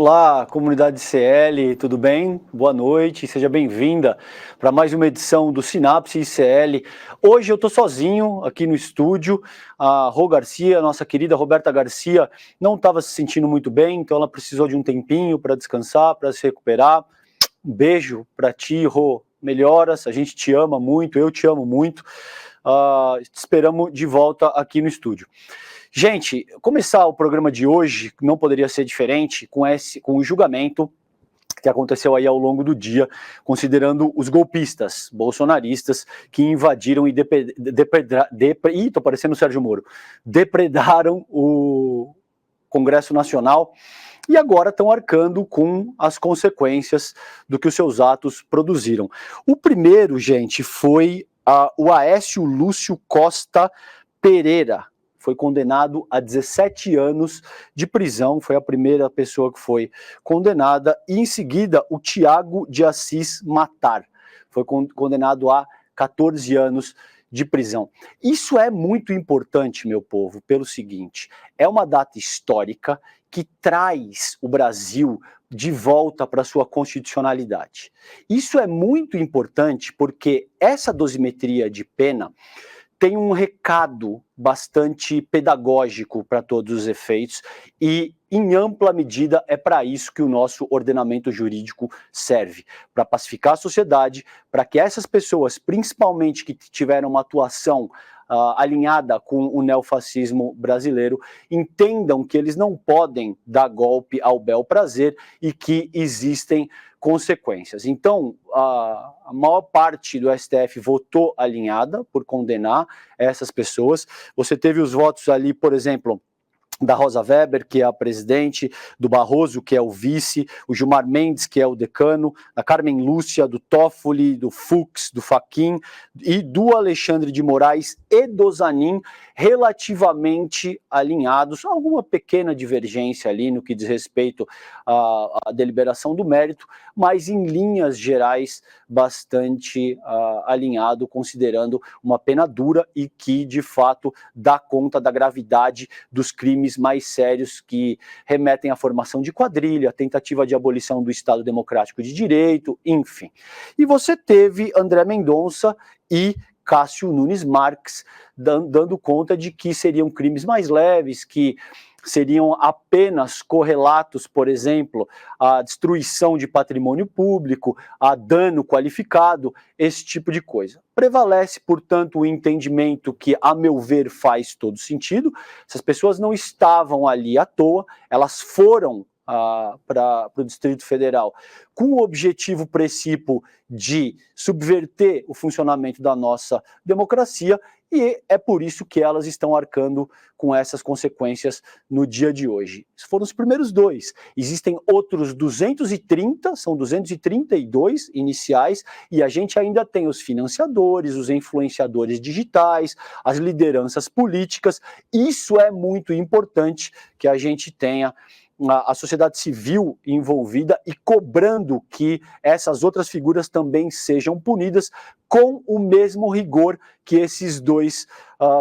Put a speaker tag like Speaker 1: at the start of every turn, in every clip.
Speaker 1: Olá, comunidade CL, tudo bem? Boa noite, seja bem-vinda para mais uma edição do Sinapse ICL. Hoje eu estou sozinho aqui no estúdio. A Rô Garcia, nossa querida Roberta Garcia, não estava se sentindo muito bem, então ela precisou de um tempinho para descansar, para se recuperar. Um beijo para ti, Rô, melhoras, a gente te ama muito, eu te amo muito. Te esperamos de volta aqui no estúdio. Gente, começar o programa de hoje não poderia ser diferente com o julgamento que aconteceu aí ao longo do dia, considerando os golpistas bolsonaristas que invadiram e tô parecendo o Sérgio Moro, depredaram o Congresso Nacional e agora estão arcando com as consequências do que os seus atos produziram. O primeiro, gente, foi o Aécio Lúcio Costa Pereira. Foi condenado a 17 anos de prisão, foi a primeira pessoa que foi condenada, e em seguida o Tiago de Assis Matar, foi condenado a 14 anos de prisão. Isso é muito importante, meu povo, pelo seguinte, é uma data histórica que traz o Brasil de volta para sua constitucionalidade. Isso é muito importante porque essa dosimetria de pena tem um recado bastante pedagógico para todos os efeitos e, em ampla medida, é para isso que o nosso ordenamento jurídico serve, para pacificar a sociedade, para que essas pessoas, principalmente que tiveram uma atuação alinhada com o neofascismo brasileiro, entendam que eles não podem dar golpe ao bel prazer e que existem consequências. Então, a maior parte do STF votou alinhada por condenar essas pessoas. Você teve os votos ali, por exemplo, da Rosa Weber, que é a presidente, do Barroso, que é o vice, o Gilmar Mendes, que é o decano, a Carmen Lúcia, do Toffoli, do Fux, do Fachin, e do Alexandre de Moraes e do Zanin, relativamente alinhados, alguma pequena divergência ali no que diz respeito à deliberação do mérito, mas em linhas gerais bastante alinhado, considerando uma pena dura e que, de fato, dá conta da gravidade dos crimes mais sérios que remetem à formação de quadrilha, tentativa de abolição do Estado Democrático de Direito, enfim. E você teve André Mendonça e Cássio Nunes Marques dando conta de que seriam crimes mais leves, que seriam apenas correlatos, por exemplo, à destruição de patrimônio público, a dano qualificado, esse tipo de coisa. Prevalece, portanto, o entendimento que, a meu ver, faz todo sentido. Essas pessoas não estavam ali à toa, elas foram para o Distrito Federal com o objetivo principal de subverter o funcionamento da nossa democracia, e é por isso que elas estão arcando com essas consequências no dia de hoje. Esses foram os primeiros dois. Existem outros 230, são 232 iniciais, e a gente ainda tem os financiadores, os influenciadores digitais, as lideranças políticas. Isso é muito importante que a gente tenha a sociedade civil envolvida e cobrando que essas outras figuras também sejam punidas com o mesmo rigor que esses dois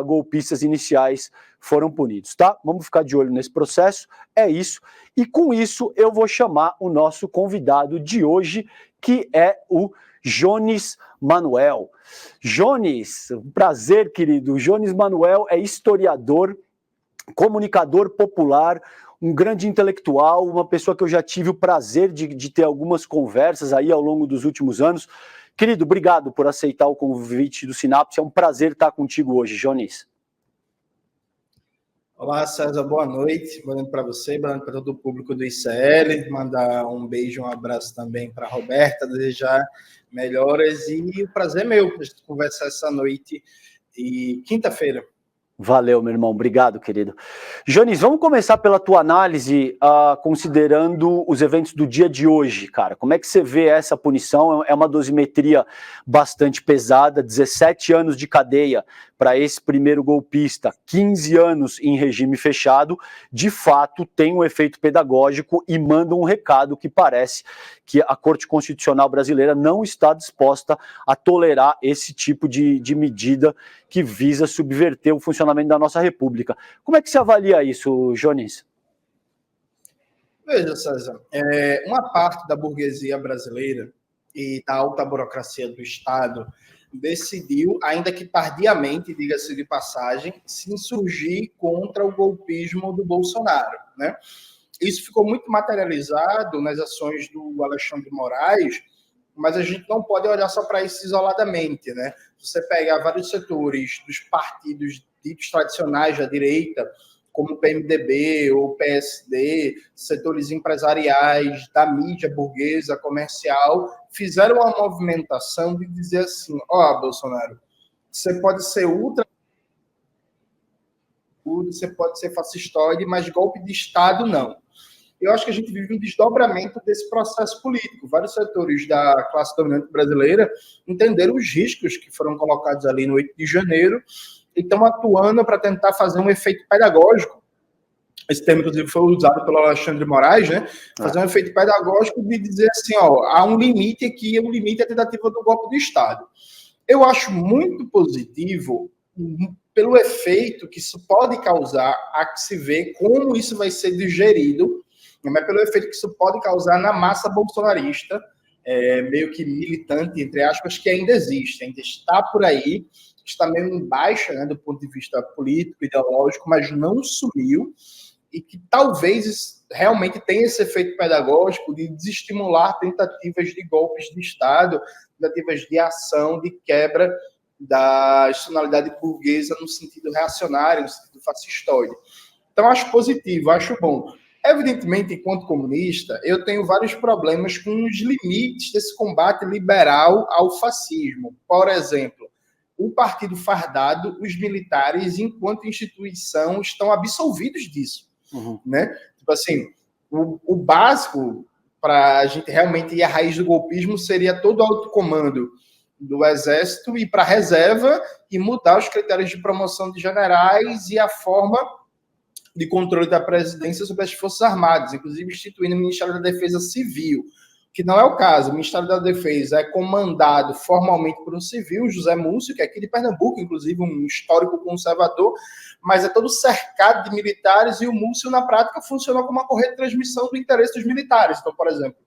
Speaker 1: golpistas iniciais foram punidos, tá? Vamos ficar de olho nesse processo, é isso. E com isso eu vou chamar o nosso convidado de hoje, que é o Jones Manuel. Jones, um prazer, querido. Jones Manuel é historiador, comunicador popular, um grande intelectual, uma pessoa que eu já tive o prazer de ter algumas conversas aí ao longo dos últimos anos. Querido, obrigado por aceitar o convite do Sinapse, é um prazer estar contigo hoje, Jones.
Speaker 2: Olá, César, boa noite para você, boa noite para todo o público do ICL, mandar um beijo, um abraço também para a Roberta, desejar melhoras, e o prazer é meu conversar essa noite e quinta-feira.
Speaker 1: Valeu, meu irmão. Obrigado, querido. Jones, vamos começar pela tua análise, considerando os eventos do dia de hoje, cara. Como é que você vê essa punição? É uma dosimetria bastante pesada, 17 anos de cadeia para esse primeiro golpista, 15 anos em regime fechado, de fato tem um efeito pedagógico e manda um recado que parece que a Corte Constitucional brasileira não está disposta a tolerar esse tipo de medida que visa subverter o funcionamento da nossa República. Como é que você avalia isso, Jones?
Speaker 2: Veja, César, uma parte da burguesia brasileira e da alta burocracia do Estado decidiu, ainda que tardiamente, diga-se de passagem, se insurgir contra o golpismo do Bolsonaro, né? Isso ficou muito materializado nas ações do Alexandre de Moraes, mas a gente não pode olhar só para isso isoladamente, né? Você pegar vários setores dos partidos ditos tradicionais da direita, como o PMDB ou o PSD, setores empresariais, da mídia burguesa, comercial, fizeram uma movimentação de dizer assim, Bolsonaro, você pode ser ultra, você pode ser fascistoide, mas golpe de Estado não. Eu acho que a gente vive um desdobramento desse processo político. Vários setores da classe dominante brasileira entenderam os riscos que foram colocados ali no 8 de janeiro e estão atuando para tentar fazer um efeito pedagógico. Esse termo, inclusive, foi usado pelo Alexandre de Moraes, né? Fazer um efeito pedagógico de dizer assim, há um limite aqui, o limite é a tentativa do golpe do Estado. Eu acho muito positivo pelo efeito que isso pode causar, a que se vê como isso vai ser digerido, mas pelo efeito que isso pode causar na massa bolsonarista, meio que militante, entre aspas, que ainda existe, ainda está por aí, está meio em baixa, né, do ponto de vista político, ideológico, mas não sumiu, e que talvez realmente tenha esse efeito pedagógico de desestimular tentativas de golpes de Estado, tentativas de ação, de quebra da institucionalidade burguesa no sentido reacionário, no sentido fascistoide. Então, acho positivo, acho bom. Evidentemente, enquanto comunista, eu tenho vários problemas com os limites desse combate liberal ao fascismo. Por exemplo, o partido fardado, os militares, enquanto instituição, estão absolvidos disso. Né? Tipo assim, o básico para a gente realmente ir à raiz do golpismo seria todo o autocomando do Exército ir para a reserva e mudar os critérios de promoção de generais e a forma de controle da presidência sobre as Forças Armadas, inclusive instituindo o Ministério da Defesa Civil, que não é o caso. O Ministério da Defesa é comandado formalmente por um civil, José Múcio, que é aqui de Pernambuco, inclusive um histórico conservador, mas é todo cercado de militares e o Múcio, na prática, funciona como uma correia de transmissão do interesse dos militares. Então, por exemplo,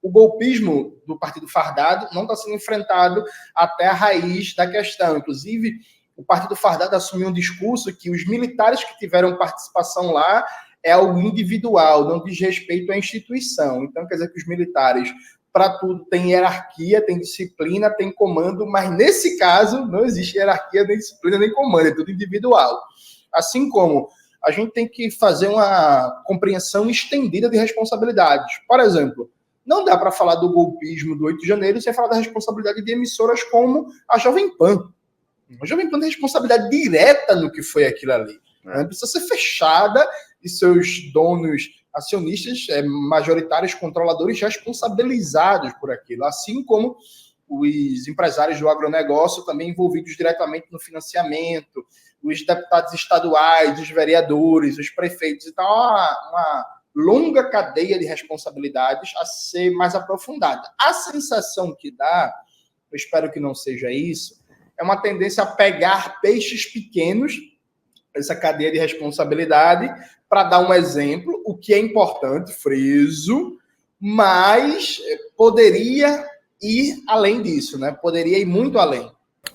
Speaker 2: o golpismo do Partido Fardado não está sendo enfrentado até a raiz da questão. Inclusive, o Partido Fardado assumiu um discurso que os militares que tiveram participação lá é algo individual, não diz respeito à instituição. Então, quer dizer que os militares, para tudo, têm hierarquia, têm disciplina, têm comando, mas nesse caso não existe hierarquia, nem disciplina, nem comando, é tudo individual. Assim como a gente tem que fazer uma compreensão estendida de responsabilidades. Por exemplo, não dá para falar do golpismo do 8 de janeiro sem falar da responsabilidade de emissoras como a Jovem Pan. A Jovem Pan tem responsabilidade direta no que foi aquilo ali. Precisa ser fechada e seus donos acionistas, majoritários, controladores, responsabilizados por aquilo. Assim como os empresários do agronegócio também envolvidos diretamente no financiamento, os deputados estaduais, os vereadores, os prefeitos. Então, uma longa cadeia de responsabilidades a ser mais aprofundada. A sensação que dá, eu espero que não seja isso, é uma tendência a pegar peixes pequenos, essa cadeia de responsabilidade, para dar um exemplo, o que é importante, friso, mas poderia ir além disso, né? Poderia ir muito além.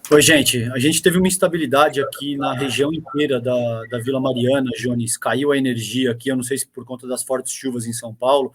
Speaker 1: Oi, gente, a gente teve uma instabilidade aqui na região inteira da Vila Mariana, Jones, caiu a energia aqui, eu não sei se por conta das fortes chuvas em São Paulo,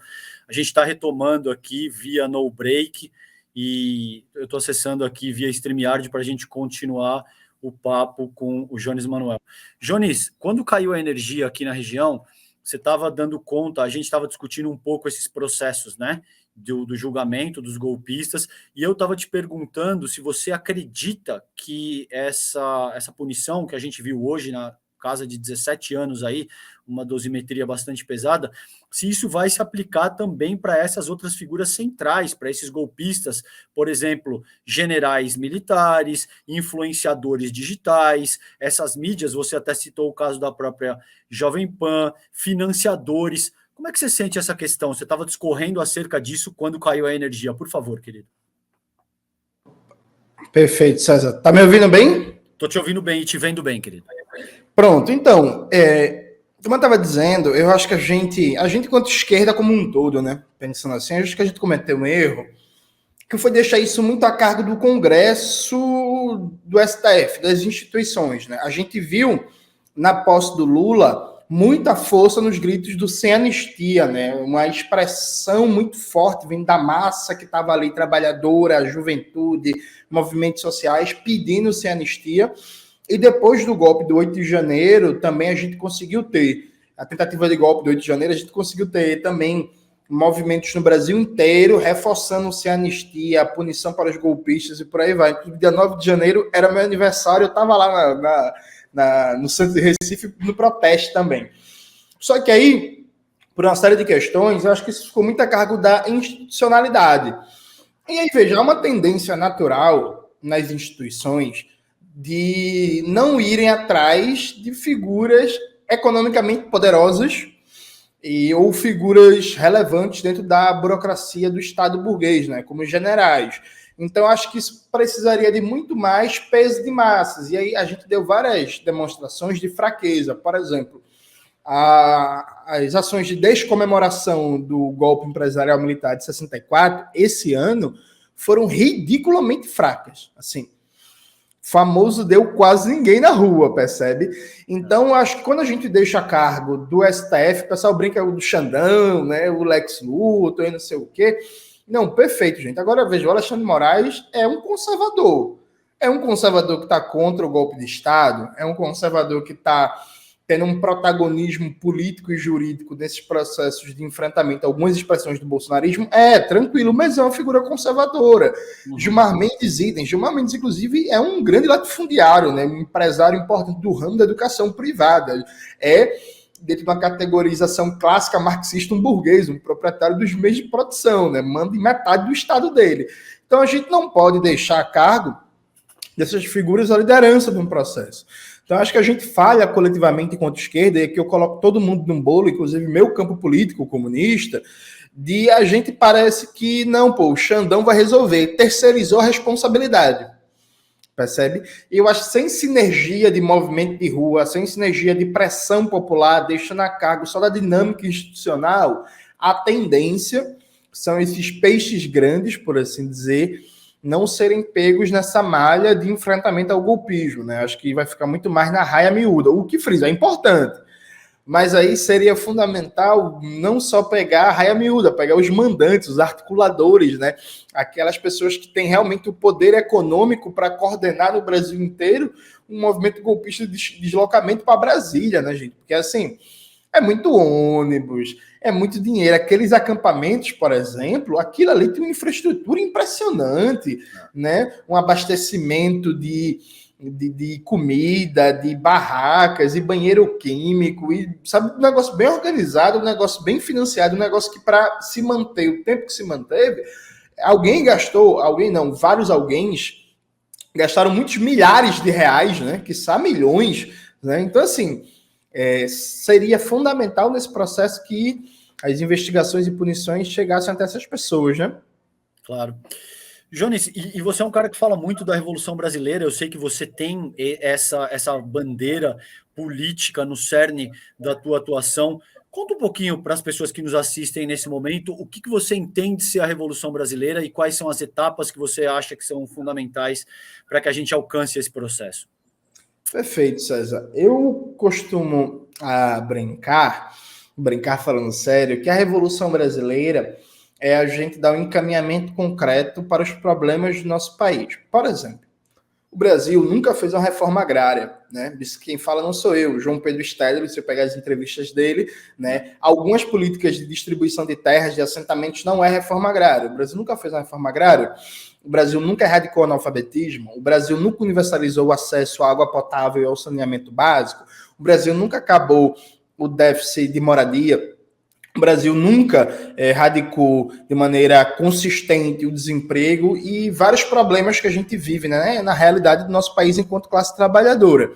Speaker 1: a gente está retomando aqui via no break, e eu estou acessando aqui via StreamYard para a gente continuar o papo com o Jones Manuel. Jones, quando caiu a energia aqui na região, você estava dando conta, a gente estava discutindo um pouco esses processos, né? Do julgamento dos golpistas, e eu estava te perguntando se você acredita que essa punição que a gente viu hoje na casa de 17 anos aí, uma dosimetria bastante pesada, se isso vai se aplicar também para essas outras figuras centrais, para esses golpistas, por exemplo, generais militares, influenciadores digitais, essas mídias, você até citou o caso da própria Jovem Pan, financiadores. Como é que você sente essa questão? Você estava discorrendo acerca disso quando caiu a energia. Por favor, querido.
Speaker 2: Perfeito, César. Tá me ouvindo bem?
Speaker 1: Estou te ouvindo bem e te vendo bem, querido.
Speaker 2: Pronto, então, Como eu estava dizendo, eu acho que a gente enquanto esquerda como um todo, né, pensando assim, acho que a gente cometeu um erro, que foi deixar isso muito a cargo do Congresso, do STF, das instituições, né? A gente viu, na posse do Lula, muita força nos gritos do sem anistia, né? Uma expressão muito forte vindo da massa que estava ali, trabalhadora, juventude, movimentos sociais, pedindo sem anistia. E depois do golpe do 8 de janeiro, também a gente conseguiu ter, a tentativa de golpe do 8 de janeiro, a gente conseguiu ter também movimentos no Brasil inteiro, reforçando-se a anistia, a punição para os golpistas e por aí vai. Dia 9 de janeiro era meu aniversário, eu estava lá no centro de Recife no protesto também. Só que aí, por uma série de questões, eu acho que isso ficou muito a cargo da institucionalidade. E aí, veja, há uma tendência natural nas instituições de não irem atrás de figuras economicamente poderosas ou figuras relevantes dentro da burocracia do Estado burguês, né, como generais. Então, acho que isso precisaria de muito mais peso de massas. E aí a gente deu várias demonstrações de fraqueza. Por exemplo, as ações de descomemoração do golpe empresarial militar de 64, esse ano, foram ridiculamente fracas. Assim, famoso deu quase ninguém na rua, percebe? Então, acho que quando a gente deixa a cargo do STF, o pessoal brinca do Xandão, né, o Lex Luthor e não sei o quê. Não, perfeito, gente. Agora, veja, o Alexandre de Moraes é um conservador. É um conservador que está contra o golpe de Estado, é um conservador que está tendo um protagonismo político e jurídico desses processos de enfrentamento, algumas expressões do bolsonarismo, tranquilo, mas é uma figura conservadora. Gilmar Mendes, idem. Gilmar Mendes, inclusive, é um grande latifundiário, né? Um empresário importante do ramo da educação privada. Dentro de uma categorização clássica marxista, um burguês, um proprietário dos meios de produção, né? Manda em metade do estado dele. Então, a gente não pode deixar a cargo dessas figuras a liderança de um processo. Então, acho que a gente falha coletivamente enquanto esquerda, e aqui eu coloco todo mundo num bolo, inclusive meu campo político comunista, de a gente parece que, não, o Xandão vai resolver, terceirizou a responsabilidade, percebe? E eu acho que sem sinergia de movimento de rua, sem sinergia de pressão popular, deixando a cargo só da dinâmica institucional, a tendência são esses peixes grandes, por assim dizer, não serem pegos nessa malha de enfrentamento ao golpismo, né? Acho que vai ficar muito mais na raia miúda, o que frisa, é importante. Mas aí seria fundamental não só pegar a raia miúda, pegar os mandantes, os articuladores, né? Aquelas pessoas que têm realmente o poder econômico para coordenar no Brasil inteiro um movimento golpista de deslocamento para Brasília, né, gente? Porque, assim, é muito ônibus, é muito dinheiro. Aqueles acampamentos, por exemplo, aquilo ali tem uma infraestrutura impressionante, né? Um abastecimento de comida, de barracas e banheiro químico, e sabe, um negócio bem organizado, um negócio bem financiado, um negócio que para se manter o tempo que se manteve, vários alguéms gastaram muitos milhares de reais, né? Quiçá milhões, né? Então, assim, seria fundamental nesse processo que as investigações e punições chegassem até essas pessoas, né?
Speaker 1: Claro. Jones, e você é um cara que fala muito da Revolução Brasileira, eu sei que você tem essa bandeira política no cerne da tua atuação. Conta um pouquinho para as pessoas que nos assistem nesse momento, o que você entende ser a Revolução Brasileira e quais são as etapas que você acha que são fundamentais para que a gente alcance esse processo.
Speaker 2: Perfeito, César. Eu costumo brincar falando sério, que a Revolução Brasileira é a gente dar um encaminhamento concreto para os problemas do nosso país. Por exemplo, o Brasil nunca fez uma reforma agrária, né? Isso quem fala não sou eu, João Pedro Stedley, se eu pegar as entrevistas dele, né? Algumas políticas de distribuição de terras, de assentamentos, não é reforma agrária. O Brasil nunca fez uma reforma agrária. O Brasil nunca erradicou o analfabetismo. O Brasil nunca universalizou o acesso à água potável e ao saneamento básico. O Brasil nunca acabou o déficit de moradia. O Brasil nunca erradicou de maneira consistente o desemprego e vários problemas que a gente vive, né, na realidade do nosso país enquanto classe trabalhadora.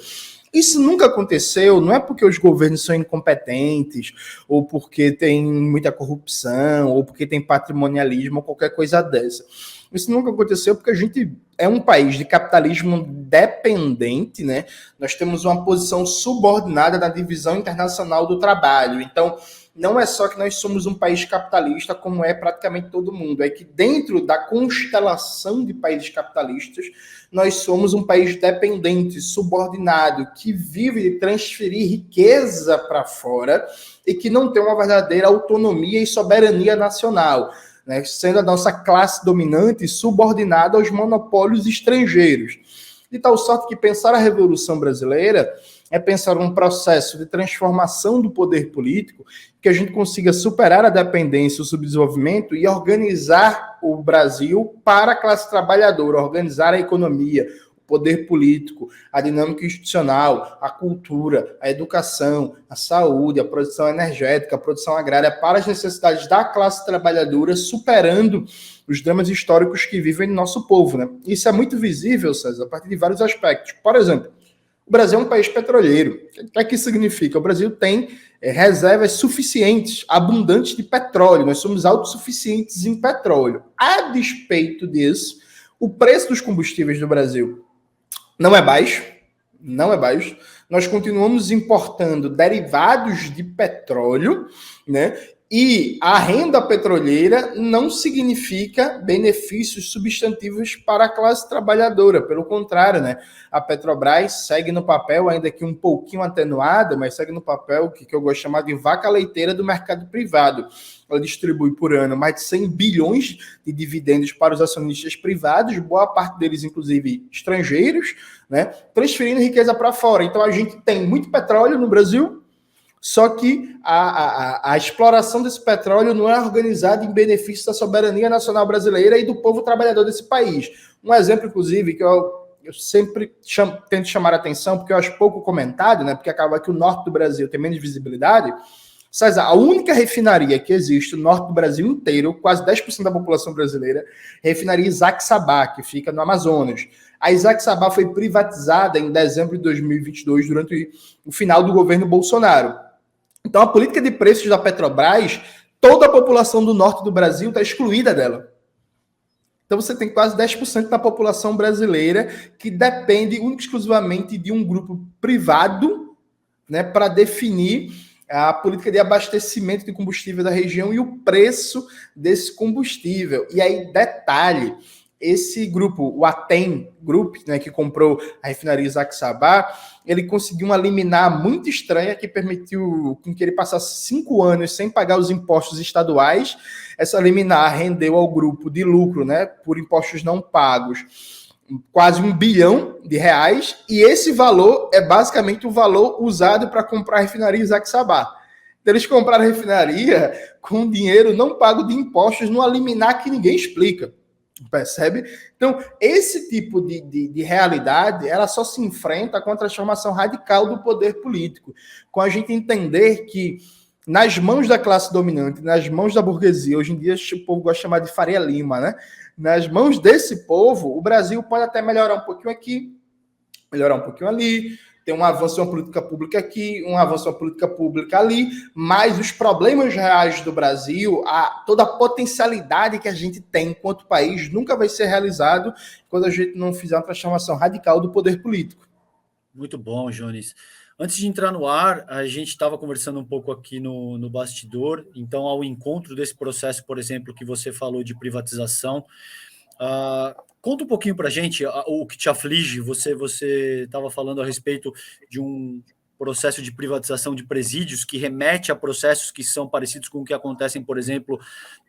Speaker 2: Isso nunca aconteceu, não é porque os governos são incompetentes, ou porque tem muita corrupção, ou porque tem patrimonialismo, ou qualquer coisa dessa. Isso nunca aconteceu porque a gente é um país de capitalismo dependente, né? Nós temos uma posição subordinada na divisão internacional do trabalho. Então, não é só que nós somos um país capitalista, como é praticamente todo mundo. É que dentro da constelação de países capitalistas, nós somos um país dependente, subordinado, que vive de transferir riqueza para fora e que não tem uma verdadeira autonomia e soberania nacional, né? Sendo a nossa classe dominante subordinada aos monopólios estrangeiros. De tal sorte que pensar a Revolução Brasileira é pensar um processo de transformação do poder político que a gente consiga superar a dependência, o subdesenvolvimento e organizar o Brasil para a classe trabalhadora, organizar a economia, o poder político, a dinâmica institucional, a cultura, a educação, a saúde, a produção energética, a produção agrária para as necessidades da classe trabalhadora, superando os dramas históricos que vivem no nosso povo, né? Isso é muito visível, César, a partir de vários aspectos. Por exemplo, o Brasil é um país petroleiro. O que é que isso significa? O Brasil tem reservas suficientes, abundantes de petróleo. Nós somos autossuficientes em petróleo. A despeito disso, o preço dos combustíveis do Brasil não é baixo, não é baixo. Nós continuamos importando derivados de petróleo, né? E a renda petroleira não significa benefícios substantivos para a classe trabalhadora. Pelo contrário, né? A Petrobras segue no papel, ainda que um pouquinho atenuada, mas segue no papel que eu gosto de chamar de vaca leiteira do mercado privado. Ela distribui por ano mais de 100 bilhões de dividendos para os acionistas privados, boa parte deles, inclusive, estrangeiros, né? Transferindo riqueza para fora. Então, a gente tem muito petróleo no Brasil, só que a exploração desse petróleo não é organizada em benefício da soberania nacional brasileira e do povo trabalhador desse país. Um exemplo, inclusive, que eu sempre tento chamar a atenção, porque eu acho pouco comentado, né? Porque acaba que o norte do Brasil tem menos visibilidade. César, a única refinaria que existe no norte do Brasil inteiro, quase 10% da população brasileira, é a refinaria Isaac Sabá, que fica no Amazonas. A Isaac Sabá foi privatizada em dezembro de 2022, durante o final do governo Bolsonaro. Então, a política de preços da Petrobras, toda a população do norte do Brasil está excluída dela. Então, você tem quase 10% da população brasileira que depende única e exclusivamente de um grupo privado, né, para definir a política de abastecimento de combustível da região e o preço desse combustível. E aí, detalhe, esse grupo, o Atem Group, né, que comprou a refinaria Isaac Sabá, ele conseguiu uma liminar muito estranha que permitiu que ele passasse 5 anos sem pagar os impostos estaduais. Essa liminar rendeu ao grupo de lucro, né, por impostos não pagos, quase R$1 bilhão, e esse valor é basicamente o valor usado para comprar a refinaria Isaac Sabá. Então, eles compraram a refinaria com dinheiro não pago de impostos numa liminar que ninguém explica. Percebe? Então, esse tipo de realidade, ela só se enfrenta com a transformação radical do poder político, com a gente entender que nas mãos da classe dominante, nas mãos da burguesia, hoje em dia o povo gosta de chamar de Faria Lima, né? Nas mãos desse povo, o Brasil pode até melhorar um pouquinho aqui, melhorar um pouquinho ali, tem um avanço de uma política pública aqui, um avanço de uma política pública ali, mas os problemas reais do Brasil, toda a potencialidade que a gente tem enquanto país, nunca vai ser realizado quando a gente não fizer uma transformação radical do poder político.
Speaker 1: Muito bom, Jones. Antes de entrar no ar, a gente estava conversando um pouco aqui no bastidor, então, ao encontro desse processo, por exemplo, que você falou de privatização, conta um pouquinho para a gente o que te aflige. Você estava falando a respeito de um processo de privatização de presídios que remete a processos que são parecidos com o que acontecem, por exemplo,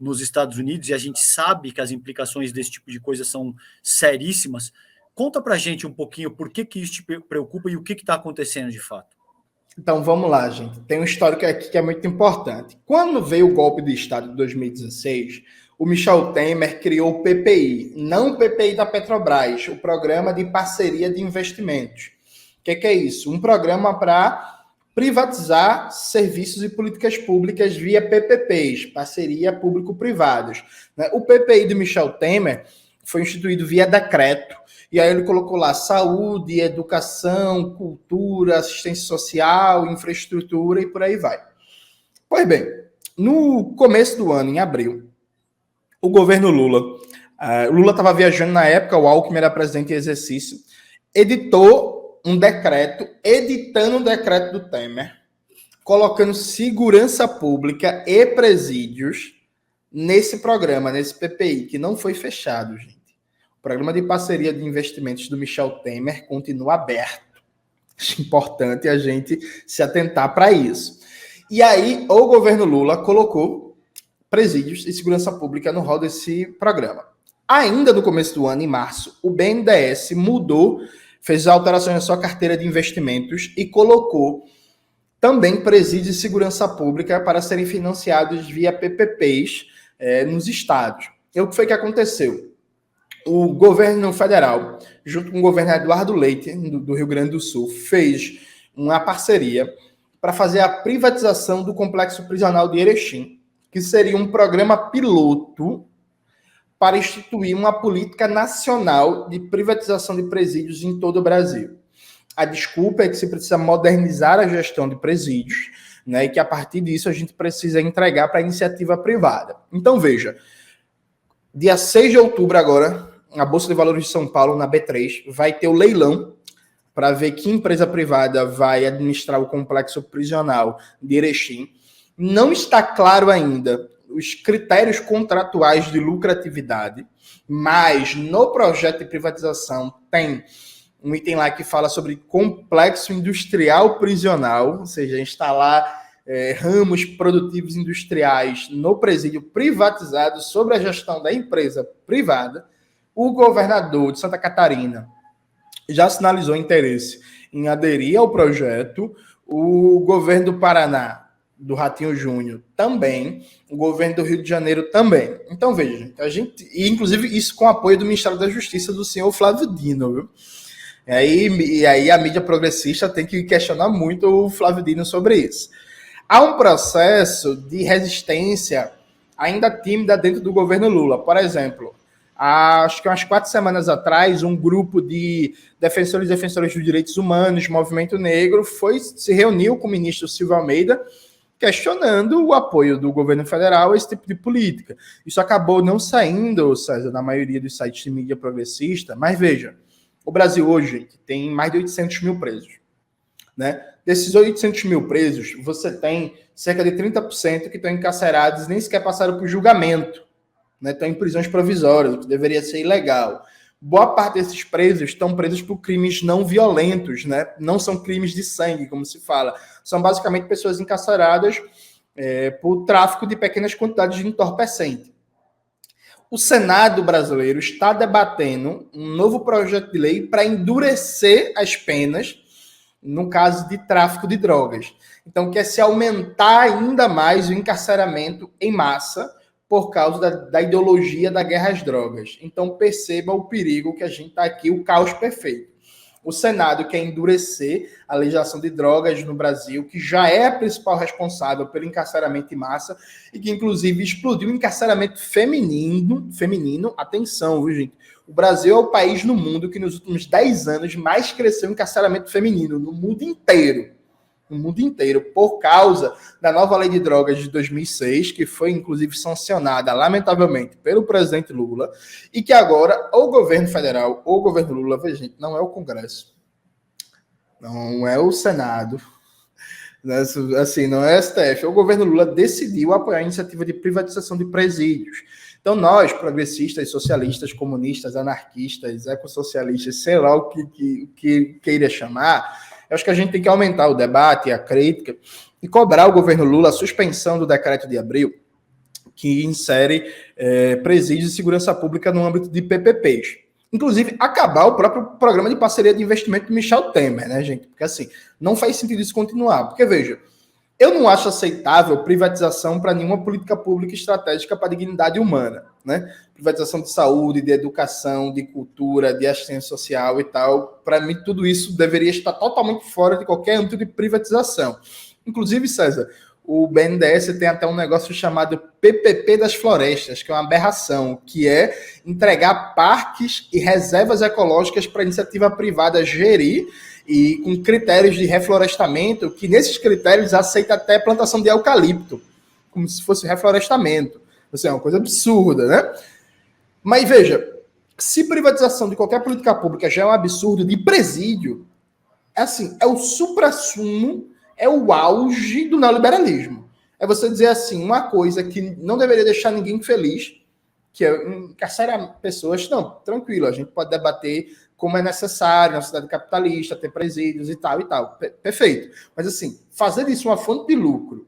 Speaker 1: nos Estados Unidos, e a gente sabe que as implicações desse tipo de coisa são seríssimas. Conta para a gente um pouquinho por que isso te preocupa e o que está acontecendo de fato.
Speaker 2: Então, vamos lá, gente. Tem um histórico aqui que é muito importante. Quando veio o golpe de Estado de 2016, o Michel Temer criou o PPI, não o PPI da Petrobras, o Programa de Parceria de Investimentos. O que é isso? Um programa para privatizar serviços e políticas públicas via PPPs, parceria público-privados. O PPI do Michel Temer foi instituído via decreto, e aí ele colocou lá saúde, educação, cultura, assistência social, infraestrutura e por aí vai. Pois bem, no começo do ano, em abril, o governo Lula estava viajando na época, o Alckmin era presidente em exercício, editando um decreto do Temer, colocando segurança pública e presídios nesse programa, nesse PPI, que não foi fechado, gente. O programa de parceria de investimentos do Michel Temer continua aberto. Acho importante a gente se atentar para isso. E aí, o governo Lula colocou presídios e segurança pública no rol desse programa. Ainda no começo do ano, em março, o BNDES mudou, fez alterações na sua carteira de investimentos e colocou também presídios e segurança pública para serem financiados via PPPs nos estados. E o que foi que aconteceu? O governo federal, junto com o governador Eduardo Leite, do Rio Grande do Sul, fez uma parceria para fazer a privatização do complexo prisional de Erechim, que seria um programa piloto para instituir uma política nacional de privatização de presídios em todo o Brasil. A desculpa é que se precisa modernizar a gestão de presídios, né, e que a partir disso a gente precisa entregar para a iniciativa privada. Então, veja, dia 6 de outubro agora, a Bolsa de Valores de São Paulo, na B3, vai ter o leilão para ver que empresa privada vai administrar o complexo prisional de Erechim. Não está claro ainda os critérios contratuais de lucratividade, mas no projeto de privatização tem um item lá que fala sobre complexo industrial prisional, ou seja, instalar ramos produtivos industriais no presídio privatizado sob a gestão da empresa privada. O governador de Santa Catarina já sinalizou interesse em aderir ao projeto, o governo do Paraná, do Ratinho Júnior, também, o governo do Rio de Janeiro também. Então, veja, e inclusive isso com apoio do Ministério da Justiça do senhor Flávio Dino, viu? E aí a mídia progressista tem que questionar muito o Flávio Dino sobre isso. Há um processo de resistência ainda tímida dentro do governo Lula. Por exemplo, acho que umas 4 semanas atrás, um grupo de defensores e defensoras dos direitos humanos, Movimento Negro, se reuniu com o ministro Silvio Almeida, questionando o apoio do governo federal a esse tipo de política. Isso acabou não saindo, César, na maioria dos sites de mídia progressista, mas veja, o Brasil hoje, gente, tem mais de 800 mil presos, né? Desses 800 mil presos, você tem cerca de 30% que estão encarcerados, nem sequer passaram por julgamento, né? Estão em prisões provisórias, o que deveria ser ilegal. Boa parte desses presos estão presos por crimes não violentos, né? Não são crimes de sangue, como se fala. São basicamente pessoas encarceradas por tráfico de pequenas quantidades de entorpecente. O Senado brasileiro está debatendo um novo projeto de lei para endurecer as penas no caso de tráfico de drogas. Então, quer se aumentar ainda mais o encarceramento em massa por causa da ideologia da guerra às drogas. Então, perceba o perigo que a gente está aqui, o caos perfeito. O Senado quer endurecer a legislação de drogas no Brasil, que já é a principal responsável pelo encarceramento em massa e que, inclusive, explodiu o encarceramento feminino. Atenção, viu, gente? O Brasil é o país no mundo que, nos últimos 10 anos, mais cresceu o encarceramento feminino, no mundo inteiro. No mundo inteiro, por causa da nova lei de drogas de 2006, que foi, inclusive, sancionada, lamentavelmente, pelo presidente Lula, e que agora o governo federal, o governo Lula, veja, gente, não é o Congresso, não é o Senado, assim, não é o STF, o governo Lula decidiu apoiar a iniciativa de privatização de presídios. Então, nós, progressistas, socialistas, comunistas, anarquistas, ecossocialistas, sei lá o que queira chamar, eu acho que a gente tem que aumentar o debate, a crítica, e cobrar o governo Lula a suspensão do decreto de abril, que insere presídios e segurança pública no âmbito de PPPs. Inclusive, acabar o próprio programa de parceria de investimento do Michel Temer, né, gente? Porque, assim, não faz sentido isso continuar. Porque, veja, eu não acho aceitável privatização para nenhuma política pública estratégica para a dignidade humana, né? Privatização de saúde, de educação, de cultura, de assistência social e tal. Para mim, tudo isso deveria estar totalmente fora de qualquer âmbito de privatização. Inclusive, César, o BNDES tem até um negócio chamado PPP das florestas, que é uma aberração, que é entregar parques e reservas ecológicas para a iniciativa privada gerir e com critérios de reflorestamento, que nesses critérios aceita até plantação de eucalipto, como se fosse reflorestamento. Assim, é uma coisa absurda, né? Mas veja, se privatização de qualquer política pública já é um absurdo, de presídio, assim, é o suprassumo, é o auge do neoliberalismo. É você dizer assim, uma coisa que não deveria deixar ninguém feliz, que é encarcerar pessoas. Não, tranquilo, a gente pode debater como é necessário na sociedade capitalista, ter presídios e tal, perfeito. Mas assim, fazer disso uma fonte de lucro,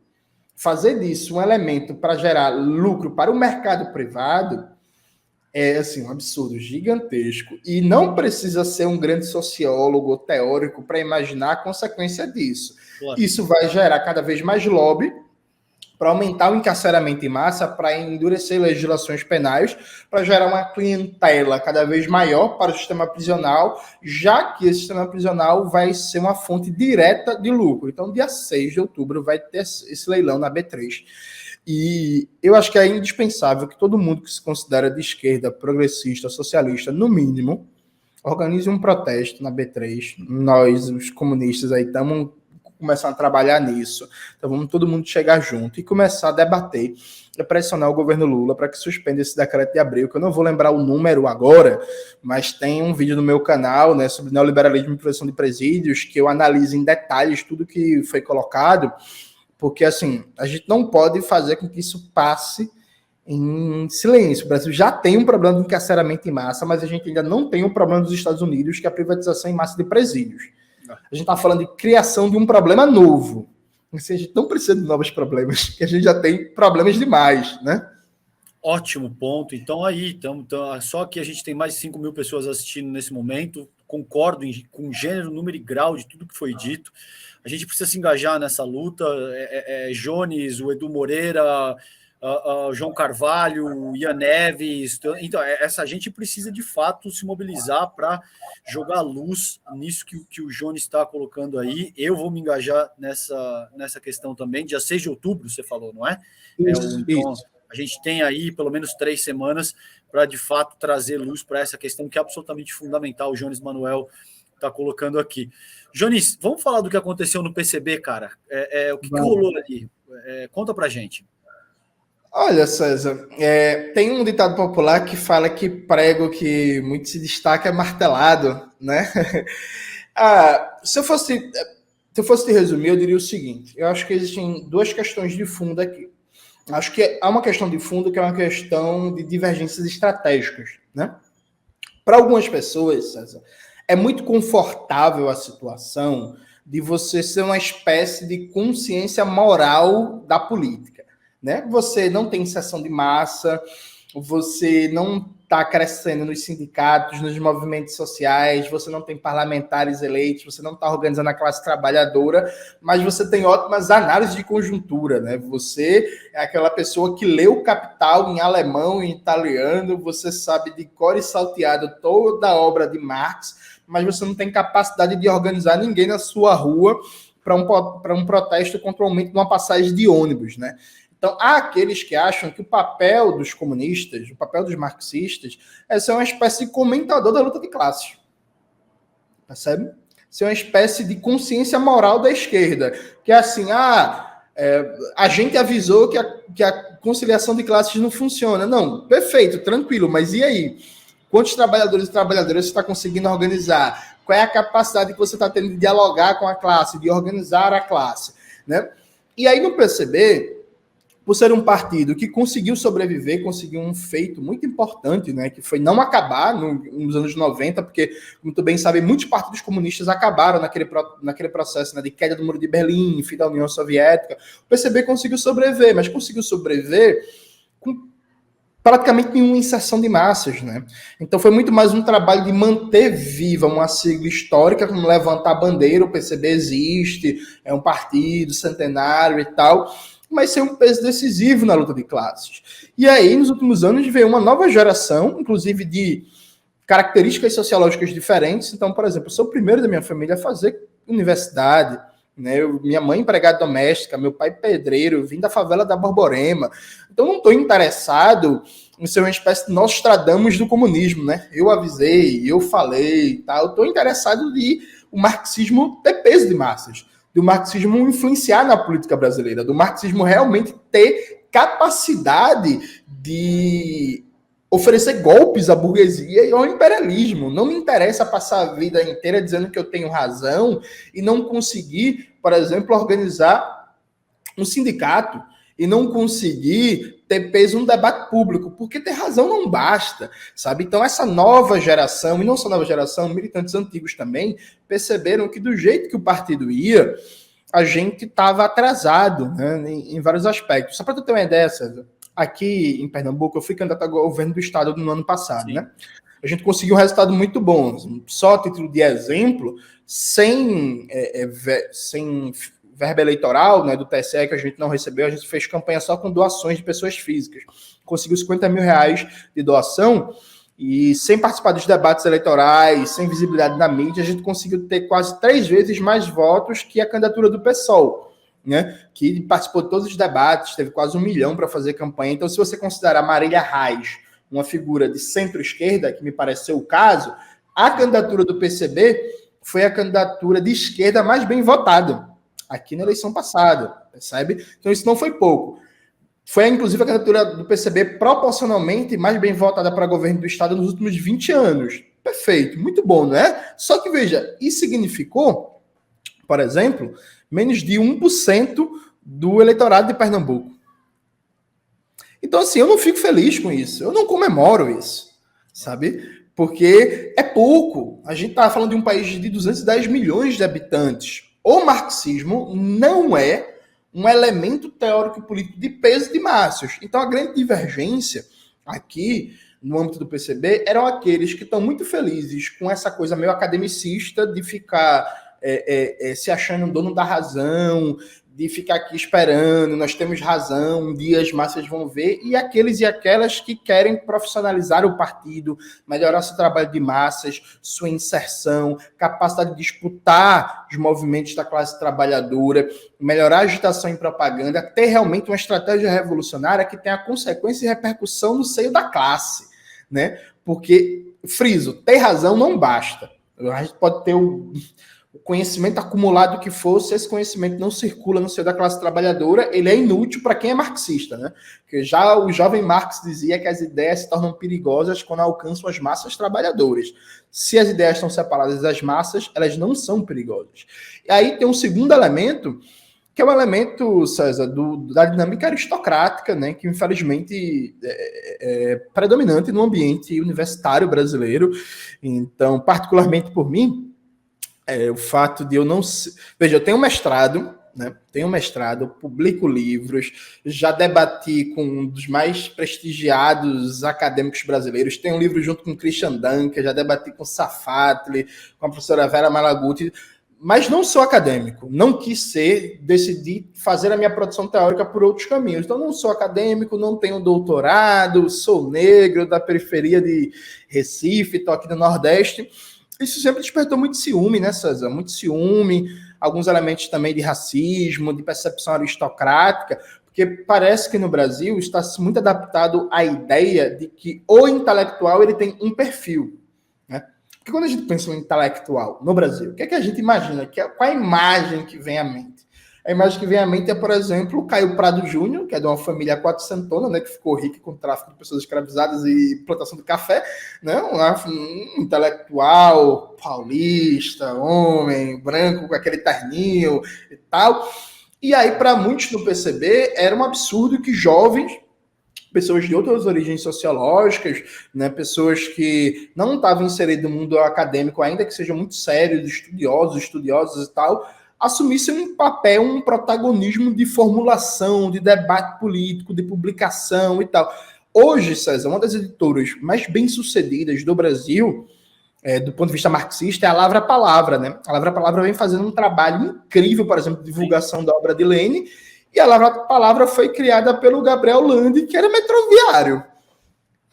Speaker 2: fazer disso um elemento para gerar lucro para o mercado privado, é assim, um absurdo gigantesco. E não precisa ser um grande sociólogo ou teórico para imaginar a consequência disso. Claro. Isso vai gerar cada vez mais lobby para aumentar o encarceramento em massa, para endurecer legislações penais, para gerar uma clientela cada vez maior para o sistema prisional, já que esse sistema prisional vai ser uma fonte direta de lucro. Então, dia 6 de outubro vai ter esse leilão na B3. E eu acho que é indispensável que todo mundo que se considera de esquerda, progressista, socialista, no mínimo, organize um protesto na B3. Nós, os comunistas, aí estamos começando a trabalhar nisso. Então vamos todo mundo chegar junto e começar a debater e pressionar o governo Lula para que suspenda esse decreto de abril, que eu não vou lembrar o número agora, mas tem um vídeo no meu canal, né, sobre neoliberalismo e produção de presídios, que eu analiso em detalhes tudo que foi colocado, porque, assim, a gente não pode fazer com que isso passe em silêncio. O Brasil já tem um problema de encarceramento em massa, mas a gente ainda não tem um problema dos Estados Unidos, que é a privatização em massa de presídios. A gente está falando de criação de um problema novo. Assim, a gente não precisa de novos problemas, porque a gente já tem problemas demais, né?
Speaker 1: Ótimo ponto. Então, aí, só que a gente tem mais de 5 mil pessoas assistindo nesse momento. Concordo com gênero, número e grau de tudo que foi dito. A gente precisa se engajar nessa luta. Jones, o Edu Moreira, o João Carvalho, o Ian Neves. Então, essa gente precisa, de fato, se mobilizar para jogar luz nisso que o Jones está colocando aí. Eu vou me engajar nessa questão também. Dia 6 de outubro, você falou, não é? Isso. A gente tem aí pelo menos 3 semanas para, de fato, trazer luz para essa questão que é absolutamente fundamental. O Jones Manuel está colocando aqui. Jones, vamos falar do que aconteceu no PCB, cara. O que rolou ali? Conta para gente.
Speaker 2: Olha, César, tem um ditado popular que fala que prego que muito se destaca é martelado, né? Se eu fosse te resumir, eu diria o seguinte: eu acho que existem 2 questões de fundo aqui. Acho que há uma questão de fundo que é uma questão de divergências estratégicas, né? Para algumas pessoas, César, é muito confortável a situação de você ser uma espécie de consciência moral da política, né? Você não tem sessão de massa, você não está crescendo nos sindicatos, nos movimentos sociais, você não tem parlamentares eleitos, você não está organizando a classe trabalhadora, mas você tem ótimas análises de conjuntura, né? Você é aquela pessoa que lê o Capital em alemão e italiano, você sabe de cor e salteado toda a obra de Marx, mas você não tem capacidade de organizar ninguém na sua rua para um protesto contra o aumento de uma passagem de ônibus, né? Então, há aqueles que acham que o papel dos comunistas, o papel dos marxistas, é ser uma espécie de comentador da luta de classes. Percebe? Ser uma espécie de consciência moral da esquerda. Que é assim, a gente avisou que a conciliação de classes não funciona. Não, perfeito, tranquilo, mas e aí? Quantos trabalhadores e trabalhadoras você está conseguindo organizar? Qual é a capacidade que você está tendo de dialogar com a classe, de organizar a classe, né? E aí, no PCB, por ser um partido que conseguiu sobreviver, conseguiu um feito muito importante, né, que foi não acabar nos anos 90, porque, como tu bem sabe, muitos partidos comunistas acabaram naquele processo, né, de queda do Muro de Berlim, fim da União Soviética. O PCB conseguiu sobreviver, mas conseguiu sobreviver com praticamente nenhuma inserção de massas, né? Então foi muito mais um trabalho de manter viva uma sigla histórica, como levantar a bandeira, o PCB existe, é um partido centenário e tal, mas ser um peso decisivo na luta de classes. E aí, nos últimos anos, veio uma nova geração, inclusive de características sociológicas diferentes. Então, por exemplo, eu sou o primeiro da minha família a fazer universidade, né? Minha mãe empregada doméstica, meu pai pedreiro, eu vim da favela da Borborema. Então não estou interessado em ser uma espécie de Nostradamus do comunismo, né? Eu avisei, eu falei, tá? Eu estou interessado de o marxismo ter peso de massas, do marxismo influenciar na política brasileira, do marxismo realmente ter capacidade de oferecer golpes à burguesia e ao imperialismo. Não me interessa passar a vida inteira dizendo que eu tenho razão e não conseguir, por exemplo, organizar um sindicato e não conseguir ter peso no debate público, porque ter razão não basta, sabe? Então essa nova geração, e não só nova geração, militantes antigos também, perceberam que do jeito que o partido ia, a gente estava atrasado, né, em vários aspectos. Só para tu ter uma ideia, César, aqui em Pernambuco, eu fui candidato ao governo do estado no ano passado, né? A gente conseguiu um resultado muito bom. Só a título de exemplo, sem verba eleitoral, né, do TSE, que a gente não recebeu, a gente fez campanha só com doações de pessoas físicas. Conseguiu 50 mil reais de doação e sem participar dos debates eleitorais, sem visibilidade na mídia, a gente conseguiu ter quase 3 vezes mais votos que a candidatura do PSOL, né, que participou de todos os debates, teve quase 1 milhão para fazer campanha. Então, se você considerar Marília Reis uma figura de centro-esquerda, que me pareceu o caso, a candidatura do PCB foi a candidatura de esquerda mais bem votada aqui na eleição passada, percebe? Então isso não foi pouco. Foi, inclusive, a candidatura do PCB proporcionalmente mais bem votada para governo do estado nos últimos 20 anos. Perfeito, muito bom, não é? Só que, veja, isso significou, por exemplo, menos de 1% do eleitorado de Pernambuco. Então, assim, eu não fico feliz com isso, eu não comemoro isso, sabe? Porque é pouco. A gente está falando de um país de 210 milhões de habitantes. O marxismo não é um elemento teórico e político de peso de massas. Então, a grande divergência aqui, no âmbito do PCB, eram aqueles que estão muito felizes com essa coisa meio academicista de ficar se achando dono da razão, de ficar aqui esperando, nós temos razão, um dia as massas vão ver, e aqueles e aquelas que querem profissionalizar o partido, melhorar seu trabalho de massas, sua inserção, capacidade de disputar os movimentos da classe trabalhadora, melhorar a agitação em propaganda, ter realmente uma estratégia revolucionária que tenha consequência e repercussão no seio da classe, né? Porque, friso, ter razão não basta. A gente pode ter o conhecimento acumulado que for, se esse conhecimento não circula no seio da classe trabalhadora, ele é inútil para quem é marxista, né? Porque já o jovem Marx dizia que as ideias se tornam perigosas quando alcançam as massas trabalhadoras. Se as ideias estão separadas das massas, elas não são perigosas. E aí tem um segundo elemento, que é o elemento, César, da dinâmica aristocrática, né? Que infelizmente é predominante no ambiente universitário brasileiro. Então, particularmente por mim, o fato de eu não... Veja, eu tenho mestrado, né? Tenho mestrado, publico livros, já debati com um dos mais prestigiados acadêmicos brasileiros, tenho um livro junto com Christian Dunker, já debati com Safatli, com a professora Vera Malaguti, mas não sou acadêmico, não quis ser, decidi fazer a minha produção teórica por outros caminhos. Então não sou acadêmico, não tenho doutorado, sou negro, da periferia de Recife, estou aqui no Nordeste. Isso sempre despertou muito ciúme, né, César? Muito ciúme, alguns elementos também de racismo, de percepção aristocrática, porque parece que no Brasil está muito adaptado à ideia de que o intelectual ele tem um perfil, né? Porque quando a gente pensa no intelectual no Brasil, o que é que a gente imagina? Qual é a imagem que vem à mente? A imagem que vem à mente é, por exemplo, o Caio Prado Júnior, que é de uma família quatrocentona, né, que ficou rico com o tráfico de pessoas escravizadas e plantação de café, né, um intelectual paulista, homem, branco, com aquele terninho e tal. E aí, para muitos no PCB, era um absurdo que jovens, pessoas de outras origens sociológicas, né, pessoas que não estavam inseridas no mundo acadêmico, ainda que sejam muito sérios, estudiosos e tal, assumissem um papel, um protagonismo de formulação, de debate político, de publicação e tal. Hoje, César, uma das editoras mais bem-sucedidas do Brasil, do ponto de vista marxista, é a Lavra Palavra, né? A Lavra Palavra vem fazendo um trabalho incrível, por exemplo, de divulgação da obra de Lênin, e a Lavra Palavra foi criada pelo Gabriel Landi, que era metroviário.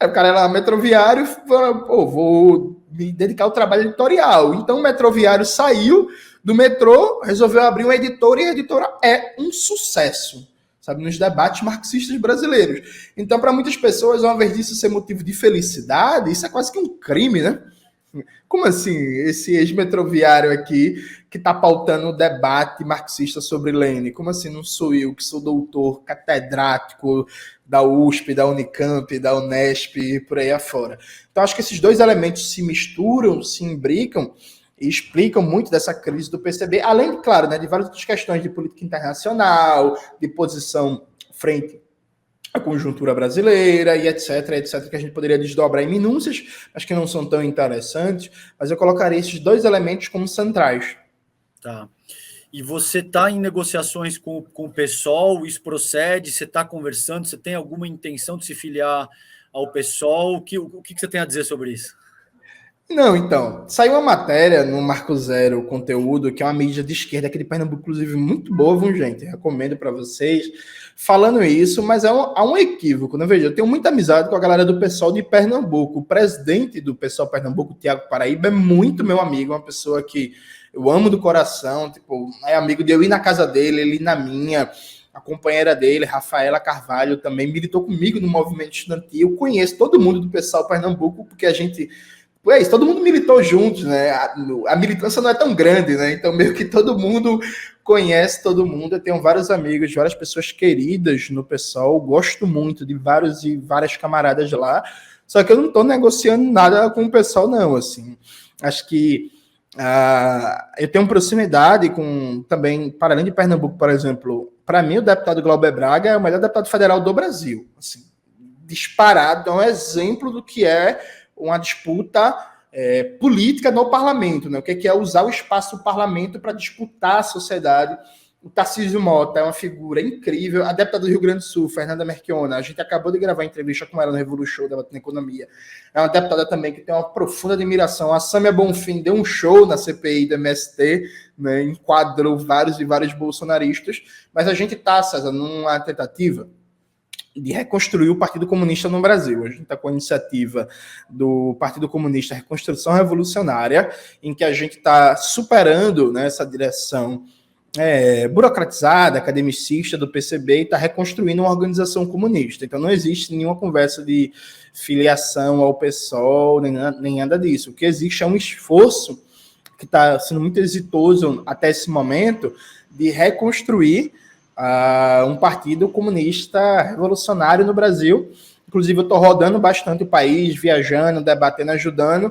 Speaker 2: Aí o cara era metroviário, falou, vou me dedicar ao trabalho editorial. Então o metroviário saiu, do metrô, resolveu abrir uma editora e a editora é um sucesso, sabe, nos debates marxistas brasileiros. Então, para muitas pessoas, ao invés disso ser motivo de felicidade, isso é quase que um crime, né? Como assim, esse ex-metroviário aqui que está pautando o debate marxista sobre Lênin? Como assim não sou eu, que sou doutor catedrático da USP, da Unicamp, da Unesp e por aí afora? Então, acho que esses dois elementos se misturam, se imbricam e explicam muito dessa crise do PCB, além, claro, né, de várias outras questões de política internacional, de posição frente a conjuntura brasileira e etc, que a gente poderia desdobrar em minúcias, mas que não são tão interessantes, mas eu colocaria esses dois elementos como centrais.
Speaker 1: Tá. E você está em negociações com o PSOL, isso procede, você está conversando, você tem alguma intenção de se filiar ao PSOL? O que você tem a dizer sobre isso?
Speaker 2: Não, então, saiu uma matéria no Marco Zero Conteúdo, que é uma mídia de esquerda aqui de Pernambuco, inclusive muito boa, viu, gente? Recomendo para vocês. Falando isso, mas há um equívoco, né? Veja, eu tenho muita amizade com a galera do PSOL de Pernambuco. O presidente do PSOL Pernambuco, Tiago Paraíba, é muito meu amigo, uma pessoa que eu amo do coração, tipo, é amigo de eu ir na casa dele, ele ir na minha. A companheira dele, Rafaela Carvalho, também militou comigo no movimento estudantil. Eu conheço todo mundo do PSOL Pernambuco, porque a gente... É isso, todo mundo militou juntos, né? A militância não é tão grande, né? Então, meio que todo mundo conhece todo mundo. Eu tenho vários amigos, várias pessoas queridas no PSOL. Gosto muito de vários e várias camaradas lá. Só que eu não estou negociando nada com o PSOL, não. Assim, acho que eu tenho proximidade com também, para além de Pernambuco, por exemplo. Para mim, o deputado Glauber Braga é o melhor deputado federal do Brasil. Assim, disparado, é um exemplo do que é uma disputa política no parlamento, né? O que é usar o espaço do parlamento para disputar a sociedade. O Tarcísio Mota é uma figura incrível. A deputada do Rio Grande do Sul, Fernanda Merchiona, a gente acabou de gravar entrevista com ela no Revolu Show, debatendo economia. É uma deputada também que tem uma profunda admiração. A Sâmia Bonfim deu um show na CPI do MST, né? Enquadrou vários e vários bolsonaristas. Mas a gente está, César, numa tentativa de reconstruir o Partido Comunista no Brasil. A gente está com a iniciativa do Partido Comunista Reconstrução Revolucionária, em que a gente está superando, né, essa direção burocratizada, academicista do PCB e está reconstruindo uma organização comunista. Então não existe nenhuma conversa de filiação ao PSOL, nem nada disso. O que existe é um esforço que está sendo muito exitoso até esse momento de reconstruir um partido comunista revolucionário no Brasil. Inclusive, eu estou rodando bastante o país, viajando, debatendo, ajudando.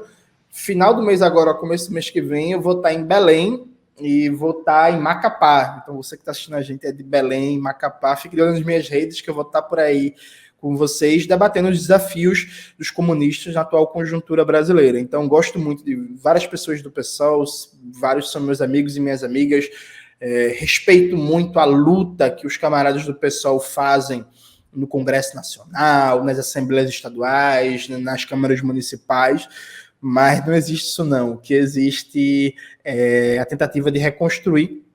Speaker 2: Final do mês agora, começo do mês que vem, eu vou estar em Belém e vou estar em Macapá. Então, você que está assistindo a gente é de Belém, Macapá, fique olhando nas minhas redes que eu vou estar por aí com vocês, debatendo os desafios dos comunistas na atual conjuntura brasileira. Então, gosto muito de várias pessoas do PSOL, vários são meus amigos e minhas amigas. Respeito muito a luta que os camaradas do PSOL fazem no Congresso Nacional, nas assembleias estaduais, nas câmaras municipais, mas não existe isso não. O que existe é a tentativa de reconstruir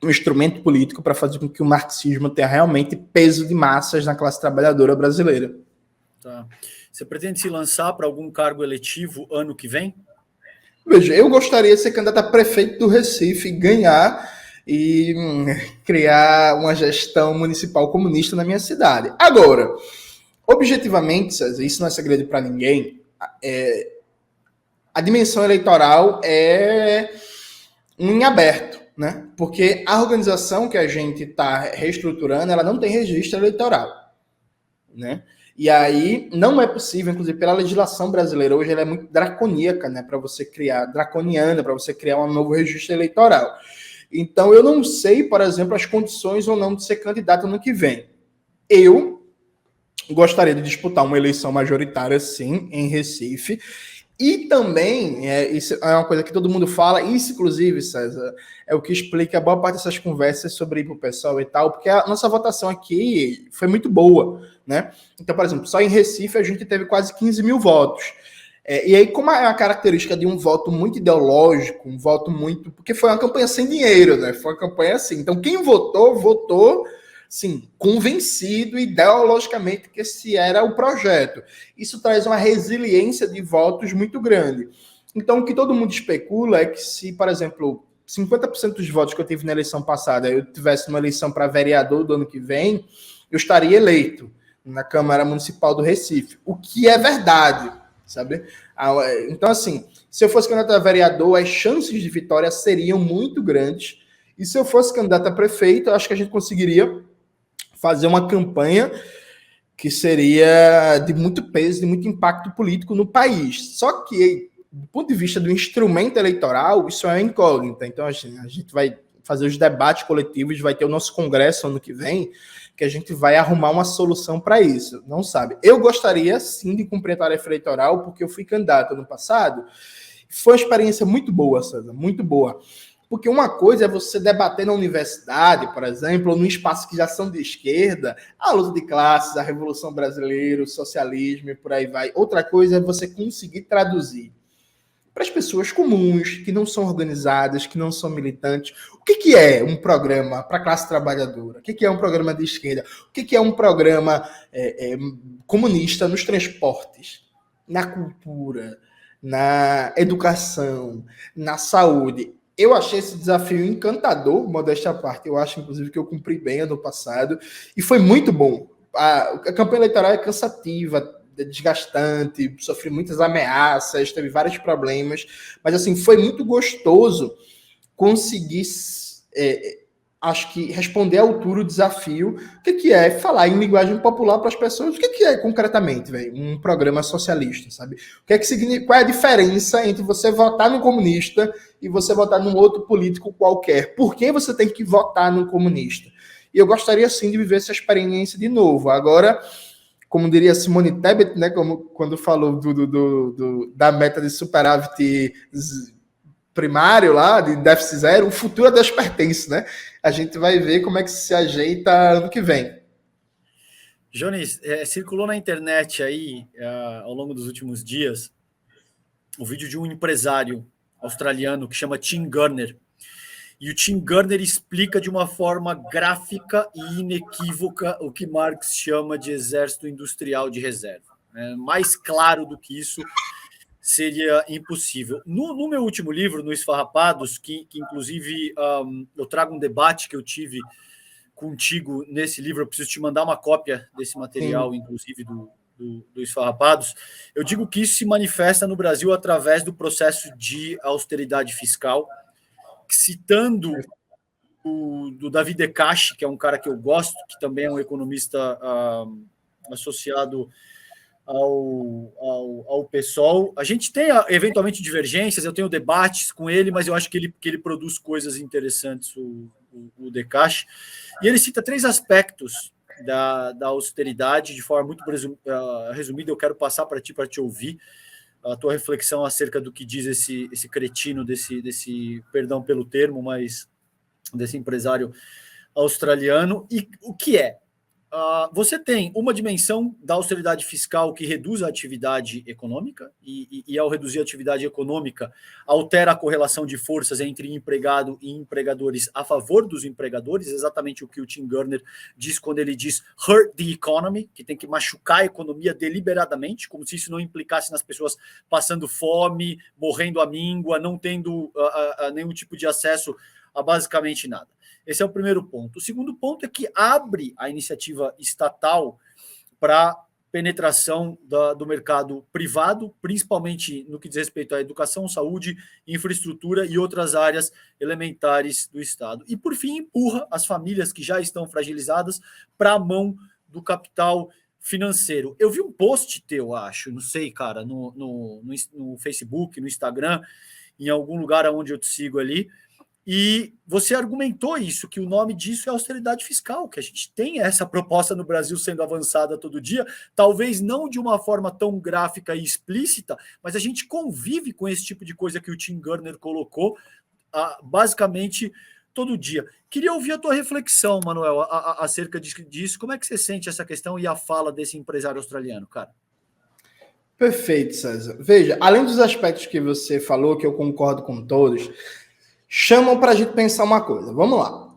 Speaker 2: um instrumento político para fazer com que o marxismo tenha realmente peso de massas na classe trabalhadora brasileira.
Speaker 1: Tá. Você pretende se lançar para algum cargo eletivo ano que vem?
Speaker 2: Veja, eu gostaria de ser candidato a prefeito do Recife, ganhar e criar uma gestão municipal comunista na minha cidade. Agora, objetivamente, César, isso não é segredo para ninguém, a dimensão eleitoral é em aberto, né? Porque a organização que a gente está reestruturando, ela não tem registro eleitoral, né? E aí não é possível, inclusive pela legislação brasileira, hoje ela é muito draconíaca, né? Para você criar, draconiana, para você criar um novo registro eleitoral. Então, eu não sei, por exemplo, as condições ou não de ser candidato ano que vem. Eu gostaria de disputar uma eleição majoritária, sim, em Recife. E também, isso é uma coisa que todo mundo fala, isso, inclusive, César, é o que explica a boa parte dessas conversas sobre ir para o pessoal e tal, porque a nossa votação aqui foi muito boa, né? Então, por exemplo, só em Recife a gente teve quase 15 mil votos. E aí, como é uma característica de um voto muito ideológico, um voto muito... Porque foi uma campanha sem dinheiro, né? Foi uma campanha assim. Então, quem votou, sim, convencido ideologicamente que esse era o projeto. Isso traz uma resiliência de votos muito grande. Então, o que todo mundo especula é que se, por exemplo, 50% dos votos que eu tive na eleição passada, eu tivesse uma eleição para vereador do ano que vem, eu estaria eleito na Câmara Municipal do Recife, o que é verdade, sabe? Então, assim, se eu fosse candidato a vereador, as chances de vitória seriam muito grandes, e se eu fosse candidato a prefeito, eu acho que a gente conseguiria fazer uma campanha que seria de muito peso, de muito impacto político no país. Só que, do ponto de vista do instrumento eleitoral, isso é uma incógnita. Então, a gente vai fazer os debates coletivos, vai ter o nosso congresso ano que vem, que a gente vai arrumar uma solução para isso. Não sabe. Eu gostaria, sim, de cumprir a tarefa eleitoral, porque eu fui candidato ano passado. Foi uma experiência muito boa, César, muito boa. Porque uma coisa é você debater na universidade, por exemplo, ou num espaço que já são de esquerda, a luta de classes, a Revolução Brasileira, o socialismo e por aí vai. Outra coisa é você conseguir traduzir para as pessoas comuns, que não são organizadas, que não são militantes. O que é um programa para a classe trabalhadora? O que é um programa de esquerda? O que é um programa comunista nos transportes, na cultura, na educação, na saúde? Eu achei esse desafio encantador, modéstia à parte. Eu acho, inclusive, que eu cumpri bem ano passado. E foi muito bom. A campanha eleitoral é cansativa, desgastante, sofri muitas ameaças, teve vários problemas. Mas, assim, foi muito gostoso conseguir, acho que, responder à altura o desafio. O que é falar em linguagem popular para as pessoas? O que é, concretamente, véio, um programa socialista, sabe? O que é que significa? Qual é a diferença entre você votar no comunista e você votar num outro político qualquer? Por que você tem que votar no comunista? E eu gostaria, sim, de viver essa experiência de novo. Agora, como diria Simone Tebet, né, quando falou da meta de superávit primário lá, de déficit zero, o futuro a Deus pertence, né? A gente vai ver como é que se ajeita ano que vem.
Speaker 1: Jones, circulou na internet aí, ao longo dos últimos dias, o vídeo de um empresário australiano que chama Tim Gurner. E o Tim Gurner explica de uma forma gráfica e inequívoca o que Marx chama de exército industrial de reserva. Mais claro do que isso seria impossível. No meu último livro, no Esfarrapados, que inclusive eu trago um debate que eu tive contigo nesse livro, eu preciso te mandar uma cópia desse material, inclusive do Esfarrapados, eu digo que isso se manifesta no Brasil através do processo de austeridade fiscal, citando do Davi Decache, que é um cara que eu gosto, que também é um economista associado ao PSOL. A gente tem, eventualmente, divergências, eu tenho debates com ele, mas eu acho que ele produz coisas interessantes, o Decache. E ele cita 3 aspectos da austeridade, de forma muito resumida. Eu quero passar para ti, para te ouvir a tua reflexão acerca do que diz esse cretino, desse perdão pelo termo, mas desse empresário australiano. E o que é? Você tem uma dimensão da austeridade fiscal que reduz a atividade econômica e ao reduzir a atividade econômica, altera a correlação de forças entre empregado e empregadores a favor dos empregadores, exatamente o que o Tim Gurner diz quando ele diz hurt the economy, que tem que machucar a economia deliberadamente, como se isso não implicasse nas pessoas passando fome, morrendo à míngua, não tendo nenhum tipo de acesso a basicamente nada. Esse é o primeiro ponto. O segundo ponto é que abre a iniciativa estatal para penetração do mercado privado, principalmente no que diz respeito à educação, saúde, infraestrutura e outras áreas elementares do Estado. E, por fim, empurra as famílias que já estão fragilizadas para a mão do capital financeiro. Eu vi um post teu, acho, não sei, cara, no Facebook, no Instagram, em algum lugar onde eu te sigo ali, e você argumentou isso, que o nome disso é austeridade fiscal, que a gente tem essa proposta no Brasil sendo avançada todo dia, talvez não de uma forma tão gráfica e explícita, mas a gente convive com esse tipo de coisa que o Tim Gurner colocou, basicamente todo dia. Queria ouvir a tua reflexão, Manuel, acerca disso. Como é que você sente essa questão e a fala desse empresário australiano, cara?
Speaker 2: Perfeito, César. Veja, além dos aspectos que você falou, que eu concordo com todos, chamam para a gente pensar uma coisa. Vamos lá.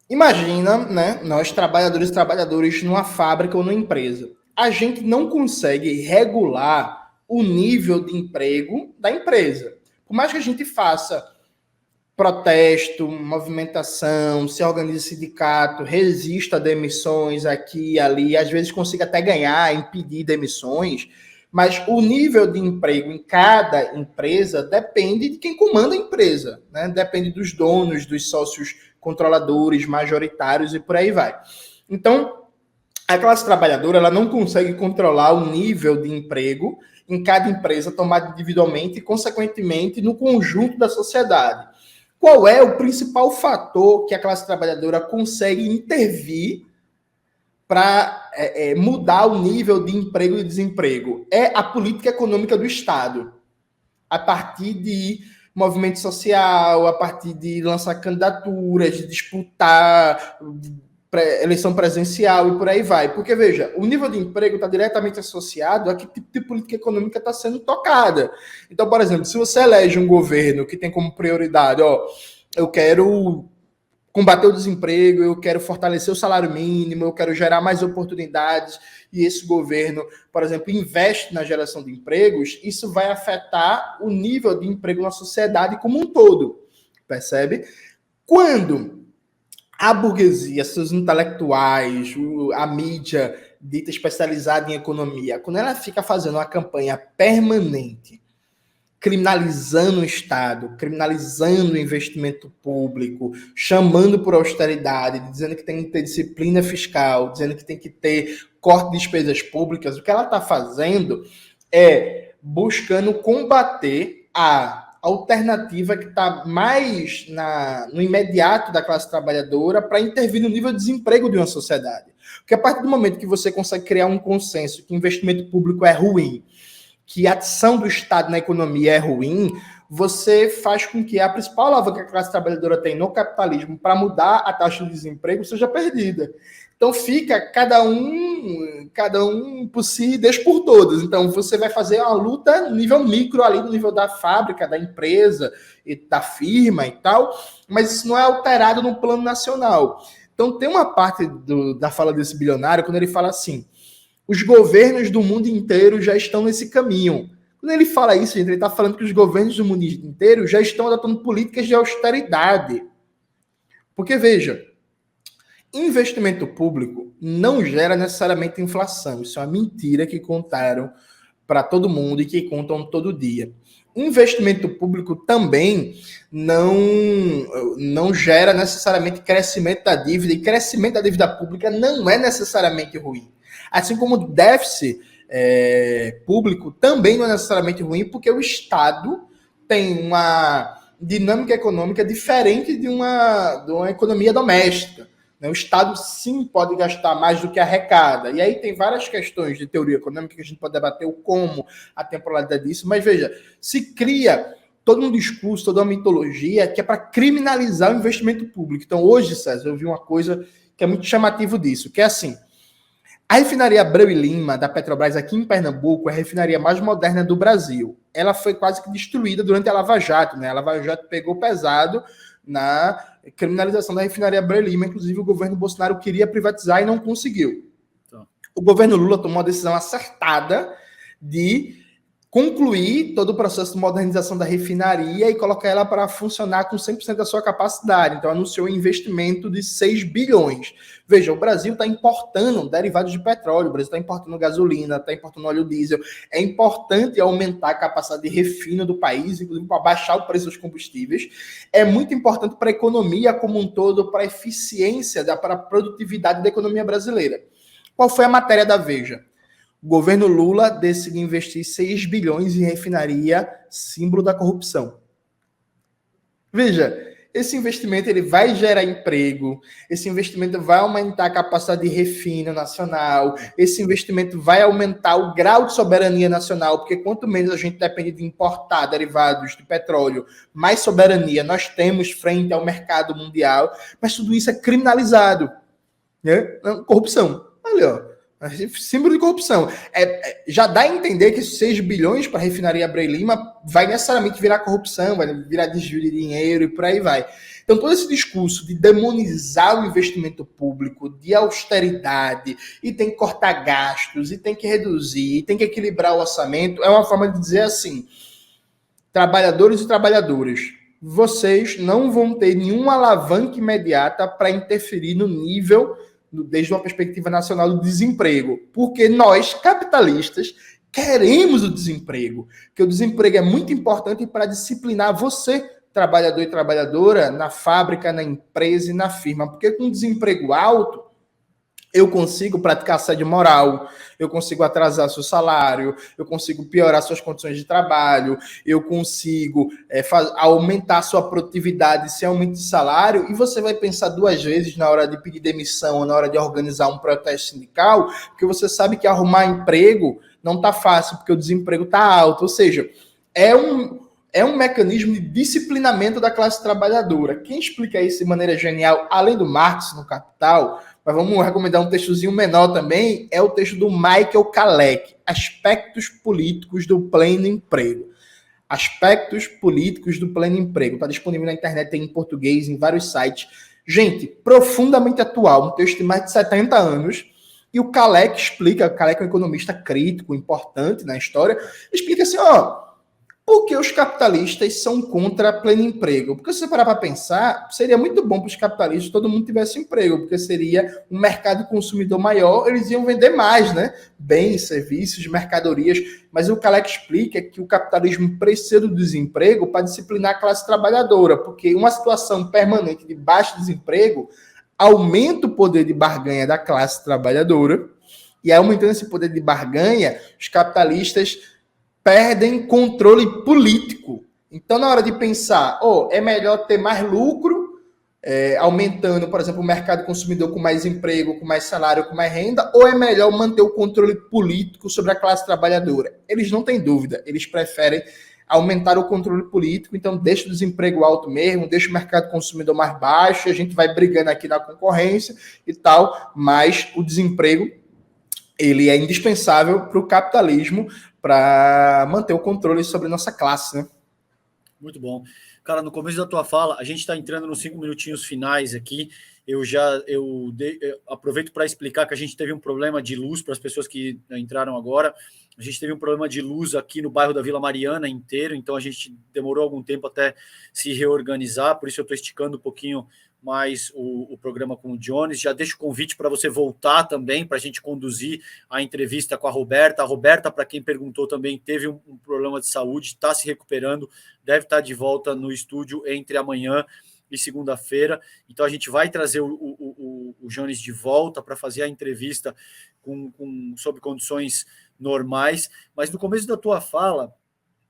Speaker 2: Imagina, né, nós trabalhadores e trabalhadoras numa fábrica ou numa empresa. A gente não consegue regular o nível de emprego da empresa. Por mais que a gente faça protesto, movimentação, se organiza sindicato, resista a demissões aqui e ali, às vezes consiga até ganhar, impedir demissões, mas o nível de emprego em cada empresa depende de quem comanda a empresa, né? Depende dos donos, dos sócios controladores, majoritários e por aí vai. Então, a classe trabalhadora ela não consegue controlar o nível de emprego em cada empresa tomado individualmente e, consequentemente, no conjunto da sociedade. Qual é o principal fator que a classe trabalhadora consegue intervir para mudar o nível de emprego e desemprego? É a política econômica do Estado. A partir de movimento social, a partir de lançar candidaturas, de disputar eleição presencial e por aí vai. Porque, veja, o nível de emprego está diretamente associado a que tipo de política econômica está sendo tocada. Então, por exemplo, se você elege um governo que tem como prioridade, eu quero combater o desemprego, eu quero fortalecer o salário mínimo, eu quero gerar mais oportunidades, e esse governo, por exemplo, investe na geração de empregos, isso vai afetar o nível de emprego na sociedade como um todo, percebe? Quando a burguesia, seus intelectuais, a mídia dita especializada em economia, quando ela fica fazendo uma campanha permanente, criminalizando o Estado, criminalizando o investimento público, chamando por austeridade, dizendo que tem que ter disciplina fiscal, dizendo que tem que ter corte de despesas públicas, o que ela está fazendo é buscando combater a alternativa que está mais no imediato da classe trabalhadora para intervir no nível de desemprego de uma sociedade. Porque a partir do momento que você consegue criar um consenso que investimento público é ruim, que a ação do Estado na economia é ruim, você faz com que a principal alavanca que a classe trabalhadora tem no capitalismo para mudar a taxa de desemprego seja perdida. Então fica cada um por si e Deus por todos. Então você vai fazer uma luta no nível micro ali, no nível da fábrica, da empresa, e da firma e tal, mas isso não é alterado no plano nacional. Então tem uma parte da fala desse bilionário quando ele fala assim: os governos do mundo inteiro já estão nesse caminho. Quando ele fala isso, gente, ele está falando que os governos do mundo inteiro já estão adotando políticas de austeridade. Porque, veja, investimento público não gera necessariamente inflação. Isso é uma mentira que contaram para todo mundo e que contam todo dia. Investimento público também não gera necessariamente crescimento da dívida, e crescimento da dívida pública não é necessariamente ruim. Assim como o déficit público também não é necessariamente ruim, porque o Estado tem uma dinâmica econômica diferente de uma economia doméstica. O Estado, sim, pode gastar mais do que arrecada. E aí tem várias questões de teoria econômica que a gente pode debater o como, a temporalidade disso, mas veja, se cria todo um discurso, toda uma mitologia que é para criminalizar o investimento público. Então hoje, César, eu vi uma coisa que é muito chamativo disso, que é assim: a refinaria Abreu e Lima, da Petrobras, aqui em Pernambuco, é a refinaria mais moderna do Brasil. Ela foi quase que destruída durante a Lava Jato, né? A Lava Jato pegou pesado na criminalização da refinaria Abreu e Lima. Inclusive, o governo Bolsonaro queria privatizar e não conseguiu. Então, o governo Lula tomou a decisão acertada de concluir todo o processo de modernização da refinaria e colocar ela para funcionar com 100% da sua capacidade. Então, anunciou um investimento de 6 bilhões. Veja, o Brasil está importando derivados de petróleo, o Brasil está importando gasolina, está importando óleo diesel. É importante aumentar a capacidade de refino do país, inclusive para baixar o preço dos combustíveis. É muito importante para a economia como um todo, para a eficiência, para a produtividade da economia brasileira. Qual foi a matéria da Veja? O governo Lula decidiu investir 6 bilhões em refinaria, símbolo da corrupção. Veja, esse investimento ele vai gerar emprego, esse investimento vai aumentar a capacidade de refino nacional, esse investimento vai aumentar o grau de soberania nacional, porque quanto menos a gente depende de importar derivados de petróleo, mais soberania nós temos frente ao mercado mundial, mas tudo isso é criminalizado. Né? Corrupção. Olha, ó. Símbolo de corrupção. Já dá a entender que esses 6 bilhões para a refinaria Abreu e Lima vai necessariamente virar corrupção, vai virar desvio de dinheiro e por aí vai. Então, todo esse discurso de demonizar o investimento público, de austeridade, e tem que cortar gastos, e tem que reduzir, e tem que equilibrar o orçamento, é uma forma de dizer assim: trabalhadores e trabalhadoras, vocês não vão ter nenhuma alavanca imediata para interferir no nível, desde uma perspectiva nacional, do desemprego. Porque nós, capitalistas, queremos o desemprego. Porque o desemprego é muito importante para disciplinar você, trabalhador e trabalhadora, na fábrica, na empresa e na firma. Porque com desemprego alto, eu consigo praticar assédio moral, eu consigo atrasar seu salário, eu consigo piorar suas condições de trabalho, eu consigo aumentar sua produtividade sem aumento de salário, e você vai pensar duas vezes na hora de pedir demissão ou na hora de organizar um protesto sindical, porque você sabe que arrumar emprego não está fácil, porque o desemprego está alto. Ou seja, é um mecanismo de disciplinamento da classe trabalhadora. Quem explica isso de maneira genial, além do Marx no Capital, mas vamos recomendar um textozinho menor também, é o texto do Michael Kalec, Aspectos Políticos do Pleno Emprego. Aspectos Políticos do Pleno Emprego. Está disponível na internet, tem em português, em vários sites. Gente, profundamente atual, um texto de mais de 70 anos, e o Kalec explica, o Kalec é um economista crítico, importante na história, explica assim, por que os capitalistas são contra pleno emprego? Porque se você parar para pensar, seria muito bom para os capitalistas todo mundo tivesse emprego, porque seria um mercado consumidor maior, eles iam vender mais, né? Bens, serviços, mercadorias. Mas o Kalec explica que o capitalismo precisa do desemprego para disciplinar a classe trabalhadora, porque uma situação permanente de baixo desemprego aumenta o poder de barganha da classe trabalhadora, e aumentando esse poder de barganha, os capitalistas perdem controle político. Então, na hora de pensar, é melhor ter mais lucro, aumentando, por exemplo, o mercado consumidor com mais emprego, com mais salário, com mais renda, ou é melhor manter o controle político sobre a classe trabalhadora? Eles não têm dúvida, eles preferem aumentar o controle político, então deixa o desemprego alto mesmo, deixa o mercado consumidor mais baixo, e a gente vai brigando aqui na concorrência e tal, mas o desemprego ele é indispensável para o capitalismo, para manter o controle sobre nossa classe, né?
Speaker 1: Muito bom. Cara, no começo da tua fala, a gente está entrando nos 5 minutinhos finais aqui. Eu aproveito para explicar que a gente teve um problema de luz para as pessoas que entraram agora. A gente teve um problema de luz aqui no bairro da Vila Mariana inteiro, então a gente demorou algum tempo até se reorganizar, por isso eu estou esticando um pouquinho mais o programa com o Jones. Já deixo o convite para você voltar também, para a gente conduzir a entrevista com a Roberta. A Roberta, para quem perguntou também, teve um problema de saúde, está se recuperando, deve estar de volta no estúdio entre amanhã e segunda-feira. Então a gente vai trazer o Jones de volta para fazer a entrevista sob condições normais. Mas no começo da tua fala,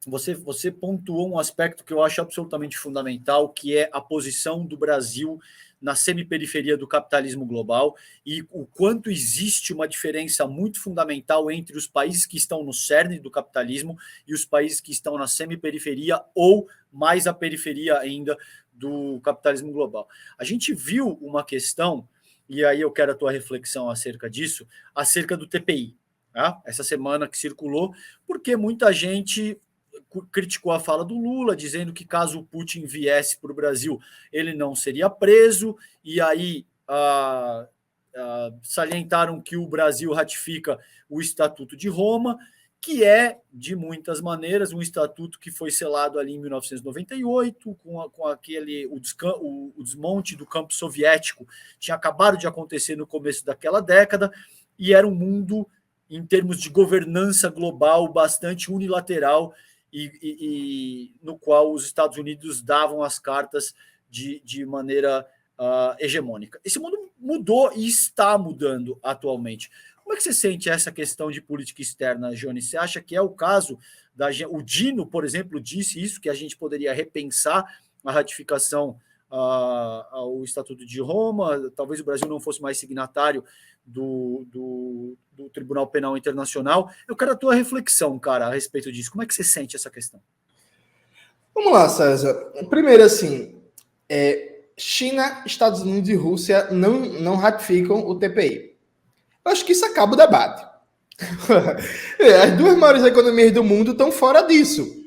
Speaker 1: você pontuou um aspecto que eu acho absolutamente fundamental, que é a posição do Brasil na semiperiferia do capitalismo global e o quanto existe uma diferença muito fundamental entre os países que estão no cerne do capitalismo e os países que estão na semiperiferia ou mais à periferia ainda do capitalismo global. A gente viu uma questão, e aí eu quero a tua reflexão acerca disso, acerca do TPI, tá? Essa semana que circulou, porque muita gente criticou a fala do Lula, dizendo que caso o Putin viesse para o Brasil, ele não seria preso, e aí salientaram que o Brasil ratifica o Estatuto de Roma, que é, de muitas maneiras, um estatuto que foi selado ali em 1998, com aquele o desmonte do campo soviético, tinha acabado de acontecer no começo daquela década, e era um mundo, em termos de governança global, bastante unilateral, e no qual os Estados Unidos davam as cartas de maneira hegemônica. Esse mundo mudou e está mudando atualmente. Como é que você sente essa questão de política externa, Jones? Você acha que é o caso o Dino, por exemplo, disse isso, que a gente poderia repensar a ratificação ao Estatuto de Roma, talvez o Brasil não fosse mais signatário do Tribunal Penal Internacional. Eu quero a tua reflexão, cara, a respeito disso. Como é que você sente essa questão?
Speaker 2: Vamos lá, César. Primeiro, assim, China, Estados Unidos e Rússia não ratificam o TPI. Eu acho que isso acaba o debate. As duas maiores economias do mundo estão fora disso.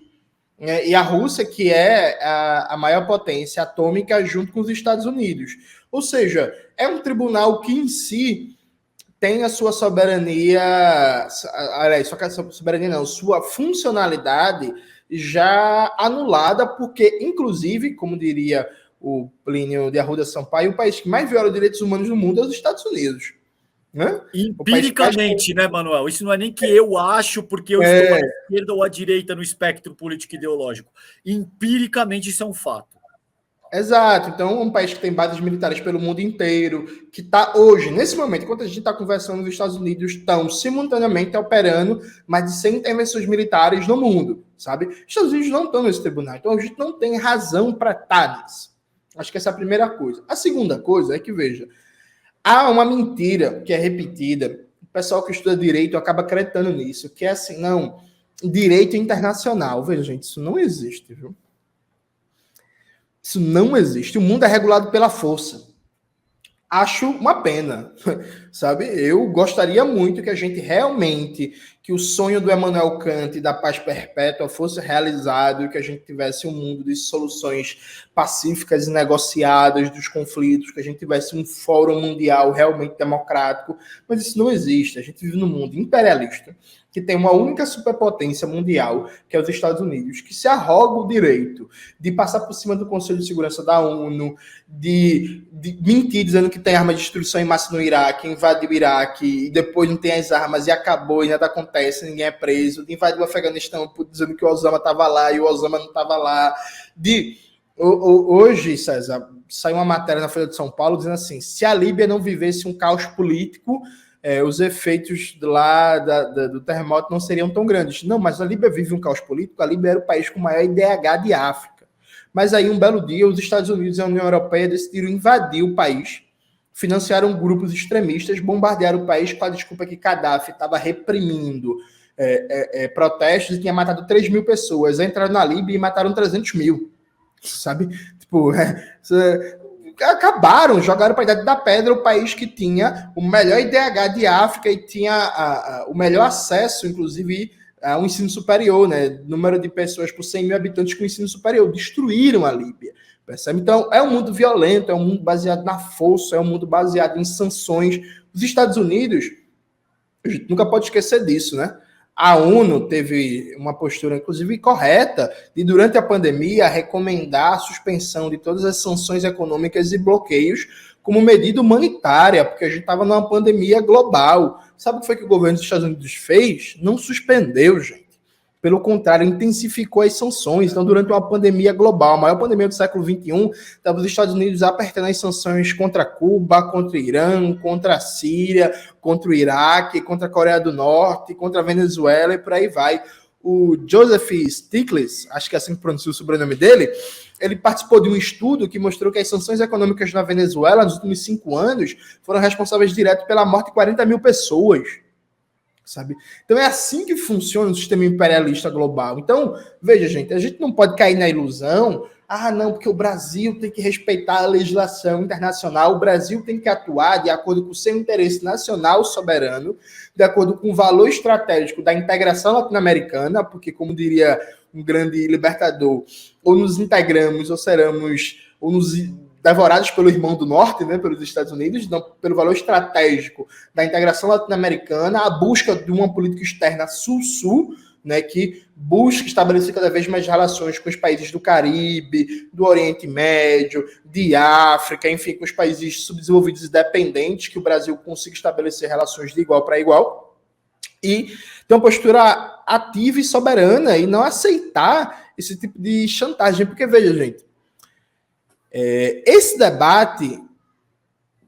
Speaker 2: E a Rússia, que é a maior potência atômica, junto com os Estados Unidos. Ou seja, é um tribunal que em si tem a sua soberania, aliás, sua soberania não, sua funcionalidade já anulada, porque, inclusive, como diria o Plínio de Arruda Sampaio, o país que mais viola direitos humanos no mundo é os Estados Unidos. Né?
Speaker 3: Empiricamente, né, Manuel? Isso não é nem que eu acho porque eu estou à esquerda ou à direita no espectro político ideológico. Empiricamente, isso é um fato.
Speaker 2: Exato. Então, um país que tem bases militares pelo mundo inteiro, que está hoje, nesse momento, enquanto a gente está conversando, os Estados Unidos estão simultaneamente operando mais de 100 intervenções militares no mundo, sabe? Os Estados Unidos não estão nesse tribunal, então a gente não tem razão para estar nisso. Acho que essa é a primeira coisa. A segunda coisa é que, veja, há uma mentira que é repetida, o pessoal que estuda direito acaba acreditando nisso, que é assim, não, direito internacional. Veja, gente, isso não existe, viu? Isso não existe. O mundo é regulado pela força. Acho uma pena, sabe? Eu gostaria muito que a gente realmente, que o sonho do Immanuel Kant e da paz perpétua fosse realizado e que a gente tivesse um mundo de soluções pacíficas e negociadas dos conflitos, que a gente tivesse um fórum mundial realmente democrático, mas isso não existe. A gente vive num mundo imperialista, que tem uma única superpotência mundial, que é os Estados Unidos, que se arroga o direito de passar por cima do Conselho de Segurança da ONU, de mentir dizendo que tem arma de destruição em massa no Iraque, invadiu o Iraque, e depois não tem as armas, e acabou, e nada acontece, ninguém é preso, de invadir o Afeganistão dizendo que o Osama estava lá, e o Osama não estava lá. Hoje, César, saiu uma matéria na Folha de São Paulo dizendo assim, se a Líbia não vivesse um caos político, os efeitos lá do terremoto não seriam tão grandes. Não, mas a Líbia vive um caos político, a Líbia era o país com o maior IDH de África. Mas aí, um belo dia, os Estados Unidos e a União Europeia decidiram invadir o país, financiaram grupos extremistas, bombardearam o país com a desculpa que Gaddafi estava reprimindo protestos e tinha matado 3 mil pessoas. Entraram na Líbia e mataram 300 mil, sabe? Tipo, acabaram, jogaram para a Idade da Pedra o país que tinha o melhor IDH de África e tinha o melhor acesso, inclusive, ao ensino superior, né? Número de pessoas por 100 mil habitantes com ensino superior. Destruíram a Líbia, percebe? Então, é um mundo violento, é um mundo baseado na força, é um mundo baseado em sanções. Os Estados Unidos, a gente nunca pode esquecer disso, né? A ONU teve uma postura, inclusive, correta de, durante a pandemia, recomendar a suspensão de todas as sanções econômicas e bloqueios como medida humanitária, porque a gente estava numa pandemia global. Sabe o que foi que o governo dos Estados Unidos fez? Não suspendeu, gente. Pelo contrário, intensificou as sanções. Então, durante uma pandemia global, a maior pandemia do século XXI, estavam os Estados Unidos apertando as sanções contra Cuba, contra o Irã, contra a Síria, contra o Iraque, contra a Coreia do Norte, contra a Venezuela e por aí vai. O Joseph Stiglitz, acho que é assim que pronuncia o sobrenome dele, ele participou de um estudo que mostrou que as sanções econômicas na Venezuela, nos últimos 5 anos, foram responsáveis direto pela morte de 40 mil pessoas. Sabe? Então é assim que funciona o sistema imperialista global. Então, veja, gente, a gente não pode cair na ilusão, não, porque o Brasil tem que respeitar a legislação internacional, o Brasil tem que atuar de acordo com o seu interesse nacional soberano, de acordo com o valor estratégico da integração latino-americana, porque, como diria um grande libertador, ou nos integramos, ou seremos, ou nos devorados pelo irmão do norte, né, pelos Estados Unidos, não, pelo valor estratégico da integração latino-americana, a busca de uma política externa sul-sul, né, que busca estabelecer cada vez mais relações com os países do Caribe, do Oriente Médio, de África, enfim, com os países subdesenvolvidos e dependentes, que o Brasil consiga estabelecer relações de igual para igual, e ter uma postura ativa e soberana, e não aceitar esse tipo de chantagem, porque, veja, gente, esse debate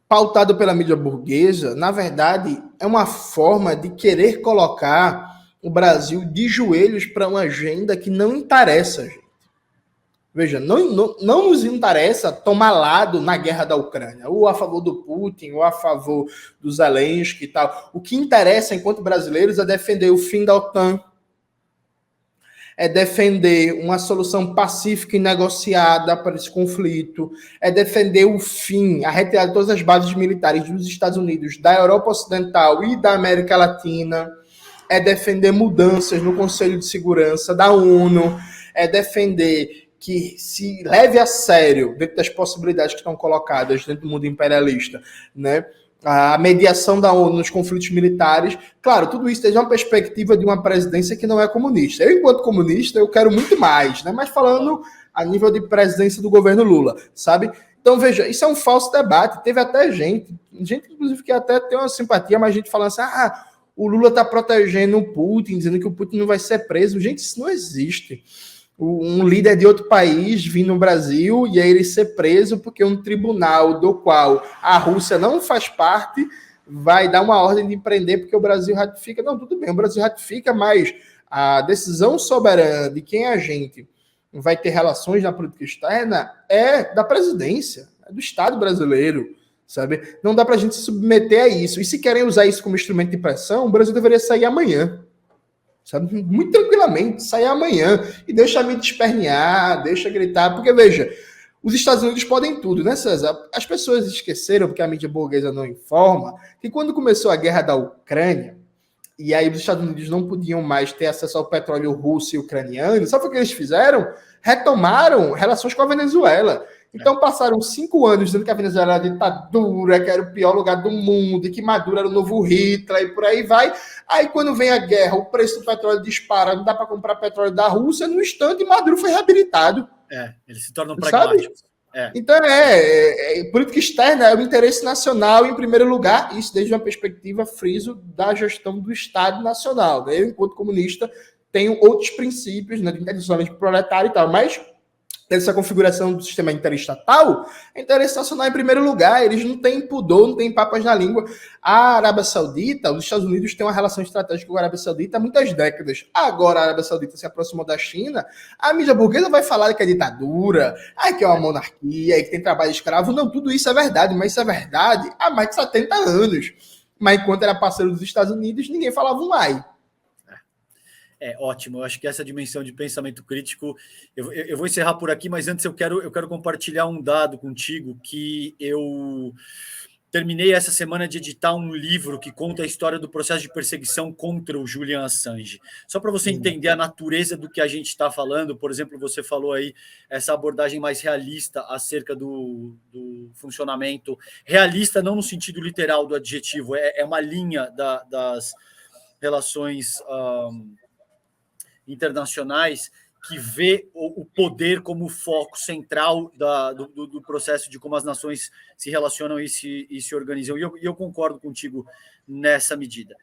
Speaker 2: pautado pela mídia burguesa, na verdade, é uma forma de querer colocar o Brasil de joelhos para uma agenda que não interessa, gente. Veja, não nos interessa tomar lado na guerra da Ucrânia, ou a favor do Putin, ou a favor do Zelensky e tal. O que interessa, enquanto brasileiros, é defender o fim da OTAN, é defender uma solução pacífica e negociada para esse conflito, é defender o fim, a retirada de todas as bases militares dos Estados Unidos, da Europa Ocidental e da América Latina, é defender mudanças no Conselho de Segurança da ONU, é defender que se leve a sério, dentro das possibilidades que estão colocadas dentro do mundo imperialista, né, a mediação da ONU nos conflitos militares. Claro, tudo isso desde uma perspectiva de uma presidência que não é comunista. Eu, enquanto comunista, eu quero muito mais, né? Mas falando a nível de presidência do governo Lula, sabe? Então, veja, isso é um falso debate. Teve até gente inclusive, que até tem uma simpatia, mas gente falando assim, o Lula está protegendo o Putin, dizendo que o Putin não vai ser preso. Gente, isso não existe. Um líder de outro país vir no Brasil e aí ele ser preso porque um tribunal do qual a Rússia não faz parte vai dar uma ordem de prender porque o Brasil ratifica. Não, tudo bem, o Brasil ratifica, mas a decisão soberana de quem a gente vai ter relações na política externa é da presidência, é do Estado brasileiro, sabe? Não dá para a gente se submeter a isso. E se querem usar isso como instrumento de pressão, o Brasil deveria sair amanhã. Sabe? Muito tranquilamente, sair amanhã e deixa a mídia espernear, deixa gritar, porque veja, os Estados Unidos podem tudo, né, César? As pessoas esqueceram, porque a mídia burguesa não informa, que quando começou a guerra da Ucrânia, e aí os Estados Unidos não podiam mais ter acesso ao petróleo russo e ucraniano, sabe o que eles fizeram? Retomaram relações com a Venezuela. Então passaram 5 anos dizendo que a Venezuela era ditadura, que era o pior lugar do mundo, e que Maduro era o novo Hitler, e por aí vai. Aí quando vem a guerra, o preço do petróleo dispara, não dá para comprar petróleo da Rússia, no instante Maduro foi reabilitado.
Speaker 3: Eles se tornam pragmáticos.
Speaker 2: Então política externa é o interesse nacional em primeiro lugar, isso desde uma perspectiva, friso, da gestão do Estado Nacional. Né? Eu, enquanto comunista, tenho outros princípios, né, de internacionalismo proletário e tal, mas essa configuração do sistema interestatal, é interesse nacional em primeiro lugar, eles não têm pudor, não têm papas na língua. A Arábia Saudita, os Estados Unidos têm uma relação estratégica com a Arábia Saudita há muitas décadas. Agora a Arábia Saudita se aproximou da China, a mídia burguesa vai falar que é ditadura, que é uma monarquia, que tem trabalho escravo. Não, tudo isso é verdade, mas isso é verdade há mais de 70 anos. Mas enquanto era parceiro dos Estados Unidos, ninguém falava um ai.
Speaker 3: Ótimo, eu acho que essa dimensão de pensamento crítico, eu vou encerrar por aqui, mas antes eu quero compartilhar um dado contigo, que eu terminei essa semana de editar um livro que conta a história do processo de perseguição contra o Julian Assange. Só para você entender a natureza do que a gente está falando, por exemplo, você falou aí essa abordagem mais realista acerca do funcionamento, realista não no sentido literal do adjetivo, é uma linha das relações internacionais que vê o poder como foco central do processo de como as nações se relacionam e se organizam. E eu concordo contigo nessa medida.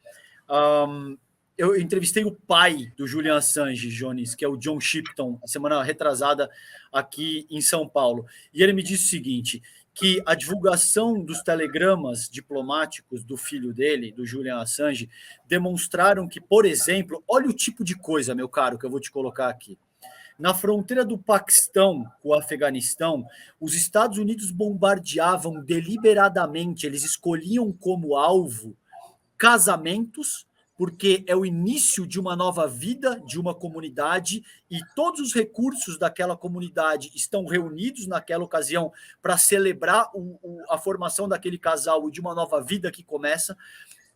Speaker 3: Eu entrevistei o pai do Julian Assange, Jones, que é o John Shipton, a semana retrasada aqui em São Paulo. E ele me disse o seguinte, que a divulgação dos telegramas diplomáticos do filho dele, do Julian Assange, demonstraram que, por exemplo, olha o tipo de coisa, meu caro, que eu vou te colocar aqui. Na fronteira do Paquistão com o Afeganistão, os Estados Unidos bombardeavam deliberadamente, eles escolhiam como alvo casamentos, porque é o início de uma nova vida, de uma comunidade, e todos os recursos daquela comunidade estão reunidos naquela ocasião para celebrar a formação daquele casal e de uma nova vida que começa,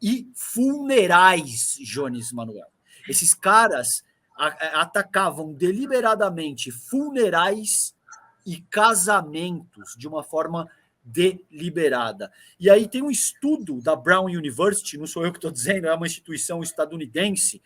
Speaker 3: e funerais, Jones Manuel. Esses caras atacavam deliberadamente funerais e casamentos de uma forma deliberada. E aí tem um estudo da Brown University, não sou eu que estou dizendo, é uma instituição estadunidense,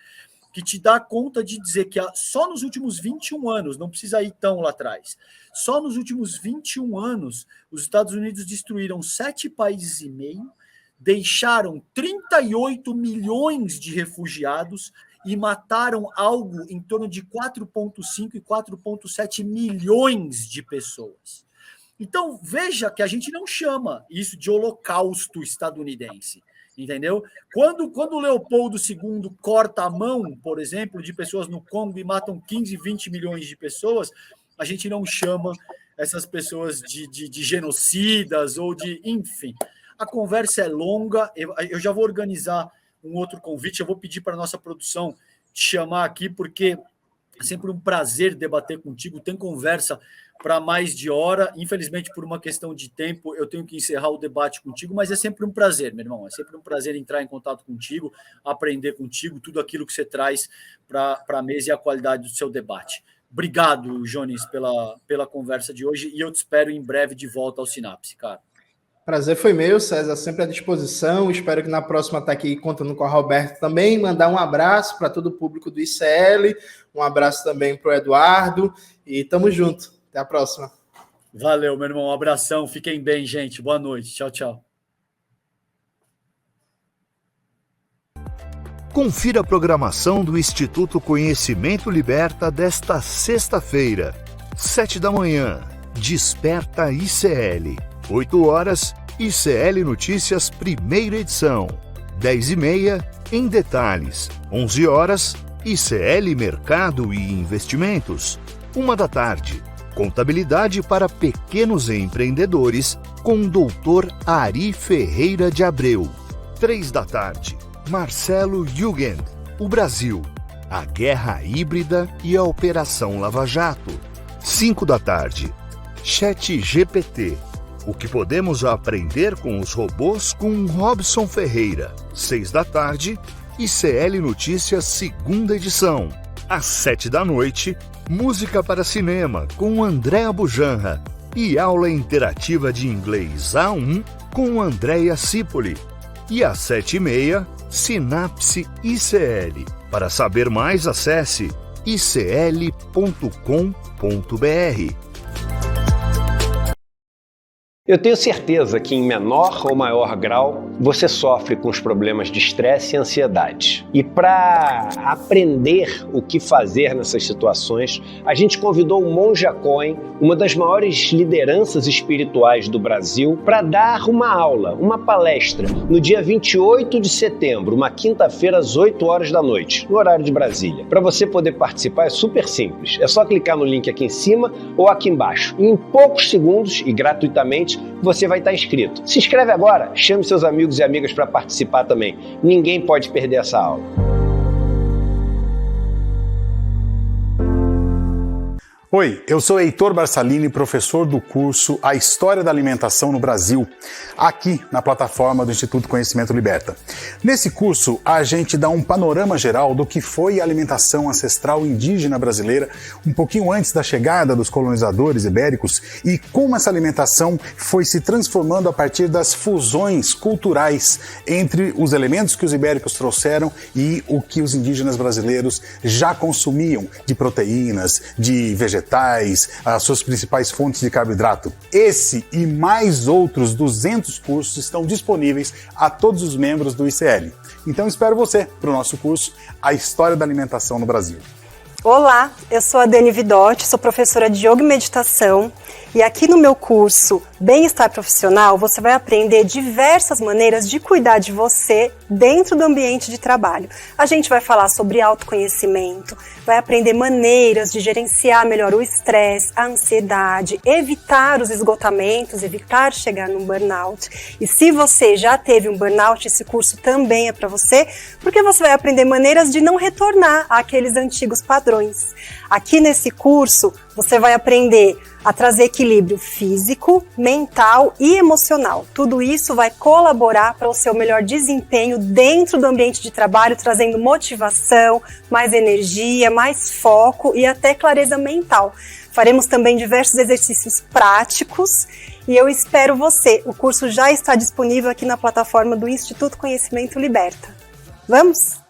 Speaker 3: que te dá conta de dizer que só nos últimos 21 anos, não precisa ir tão lá atrás, só nos últimos 21 anos, os Estados Unidos destruíram 7 países e meio, deixaram 38 milhões de refugiados e mataram algo em torno de 4,5 e 4,7 milhões de pessoas. Então, veja que a gente não chama isso de holocausto estadunidense, entendeu? Quando o Leopoldo II corta a mão, por exemplo, de pessoas no Congo e matam 15, 20 milhões de pessoas, a gente não chama essas pessoas de genocidas ou de... Enfim, a conversa é longa, eu já vou organizar um outro convite, eu vou pedir para a nossa produção te chamar aqui, porque é sempre um prazer debater contigo, tem conversa para mais de hora, infelizmente por uma questão de tempo eu tenho que encerrar o debate contigo, mas é sempre um prazer, meu irmão, é sempre um prazer entrar em contato contigo, aprender contigo, tudo aquilo que você traz para a mesa e a qualidade do seu debate. Obrigado, Jones, pela conversa de hoje, e eu te espero em breve de volta ao Sinapse, cara.
Speaker 2: Prazer foi meu, César, sempre à disposição. Espero que na próxima estar aqui contando com a Roberta também. Mandar um abraço para todo o público do ICL, um abraço também para o Eduardo e tamo junto. Até a próxima.
Speaker 3: Valeu, meu irmão. Um abração. Fiquem bem, gente. Boa noite. Tchau, tchau.
Speaker 4: Confira a programação do Instituto Conhecimento Liberta desta sexta-feira, 7h. Desperta ICL. 8h, ICL Notícias, primeira edição. 10h30, Em Detalhes. 11h, ICL Mercado e Investimentos. 13h, Contabilidade para Pequenos Empreendedores, com o Dr. Ari Ferreira de Abreu. 15h, Marcelo Jugend, o Brasil, a Guerra Híbrida e a Operação Lava Jato. 17h, ChatGPT, o que podemos aprender com os robôs, com Robson Ferreira. 18h, ICL Notícias, segunda edição. Às 19h, Música para Cinema, com Andréa Bujanra. E aula interativa de inglês A1, com Andréia Cipoli. E às 7h30, Sinapse ICL. Para saber mais, acesse icl.com.br.
Speaker 5: Eu tenho certeza que, em menor ou maior grau, você sofre com os problemas de estresse e ansiedade. E para aprender o que fazer nessas situações, a gente convidou o Monja Coen, uma das maiores lideranças espirituais do Brasil, para dar uma aula, uma palestra, no dia 28 de setembro, uma quinta-feira, às 8h da noite, no horário de Brasília. Para você poder participar é super simples. É só clicar no link aqui em cima ou aqui embaixo. Em poucos segundos e gratuitamente, você vai estar inscrito. Se inscreve agora, chame seus amigos e amigas para participar também. Ninguém pode perder essa aula.
Speaker 6: Oi, eu sou Heitor Barsalini, professor do curso A História da Alimentação no Brasil, aqui na plataforma do Instituto Conhecimento Liberta. Nesse curso, a gente dá um panorama geral do que foi a alimentação ancestral indígena brasileira um pouquinho antes da chegada dos colonizadores ibéricos e como essa alimentação foi se transformando a partir das fusões culturais entre os elementos que os ibéricos trouxeram e o que os indígenas brasileiros já consumiam de proteínas, de vegetais, as suas principais fontes de carboidrato. Esse e mais outros 200 cursos estão disponíveis a todos os membros do ICL. Então espero você para o nosso curso A História da Alimentação no Brasil.
Speaker 7: Olá, eu sou a Dani Vidotti, sou professora de Yoga e Meditação e aqui no meu curso Bem-Estar Profissional você vai aprender diversas maneiras de cuidar de você dentro do ambiente de trabalho. A gente vai falar sobre autoconhecimento, vai aprender maneiras de gerenciar melhor o estresse, a ansiedade, evitar os esgotamentos, evitar chegar num burnout. E se você já teve um burnout, esse curso também é para você, porque você vai aprender maneiras de não retornar àqueles antigos padrões. Aqui nesse curso, você vai aprender a trazer equilíbrio físico, mental e emocional. Tudo isso vai colaborar para o seu melhor desempenho dentro do ambiente de trabalho, trazendo motivação, mais energia, mais foco e até clareza mental. Faremos também diversos exercícios práticos e eu espero você. O curso já está disponível aqui na plataforma do Instituto Conhecimento Liberta. Vamos?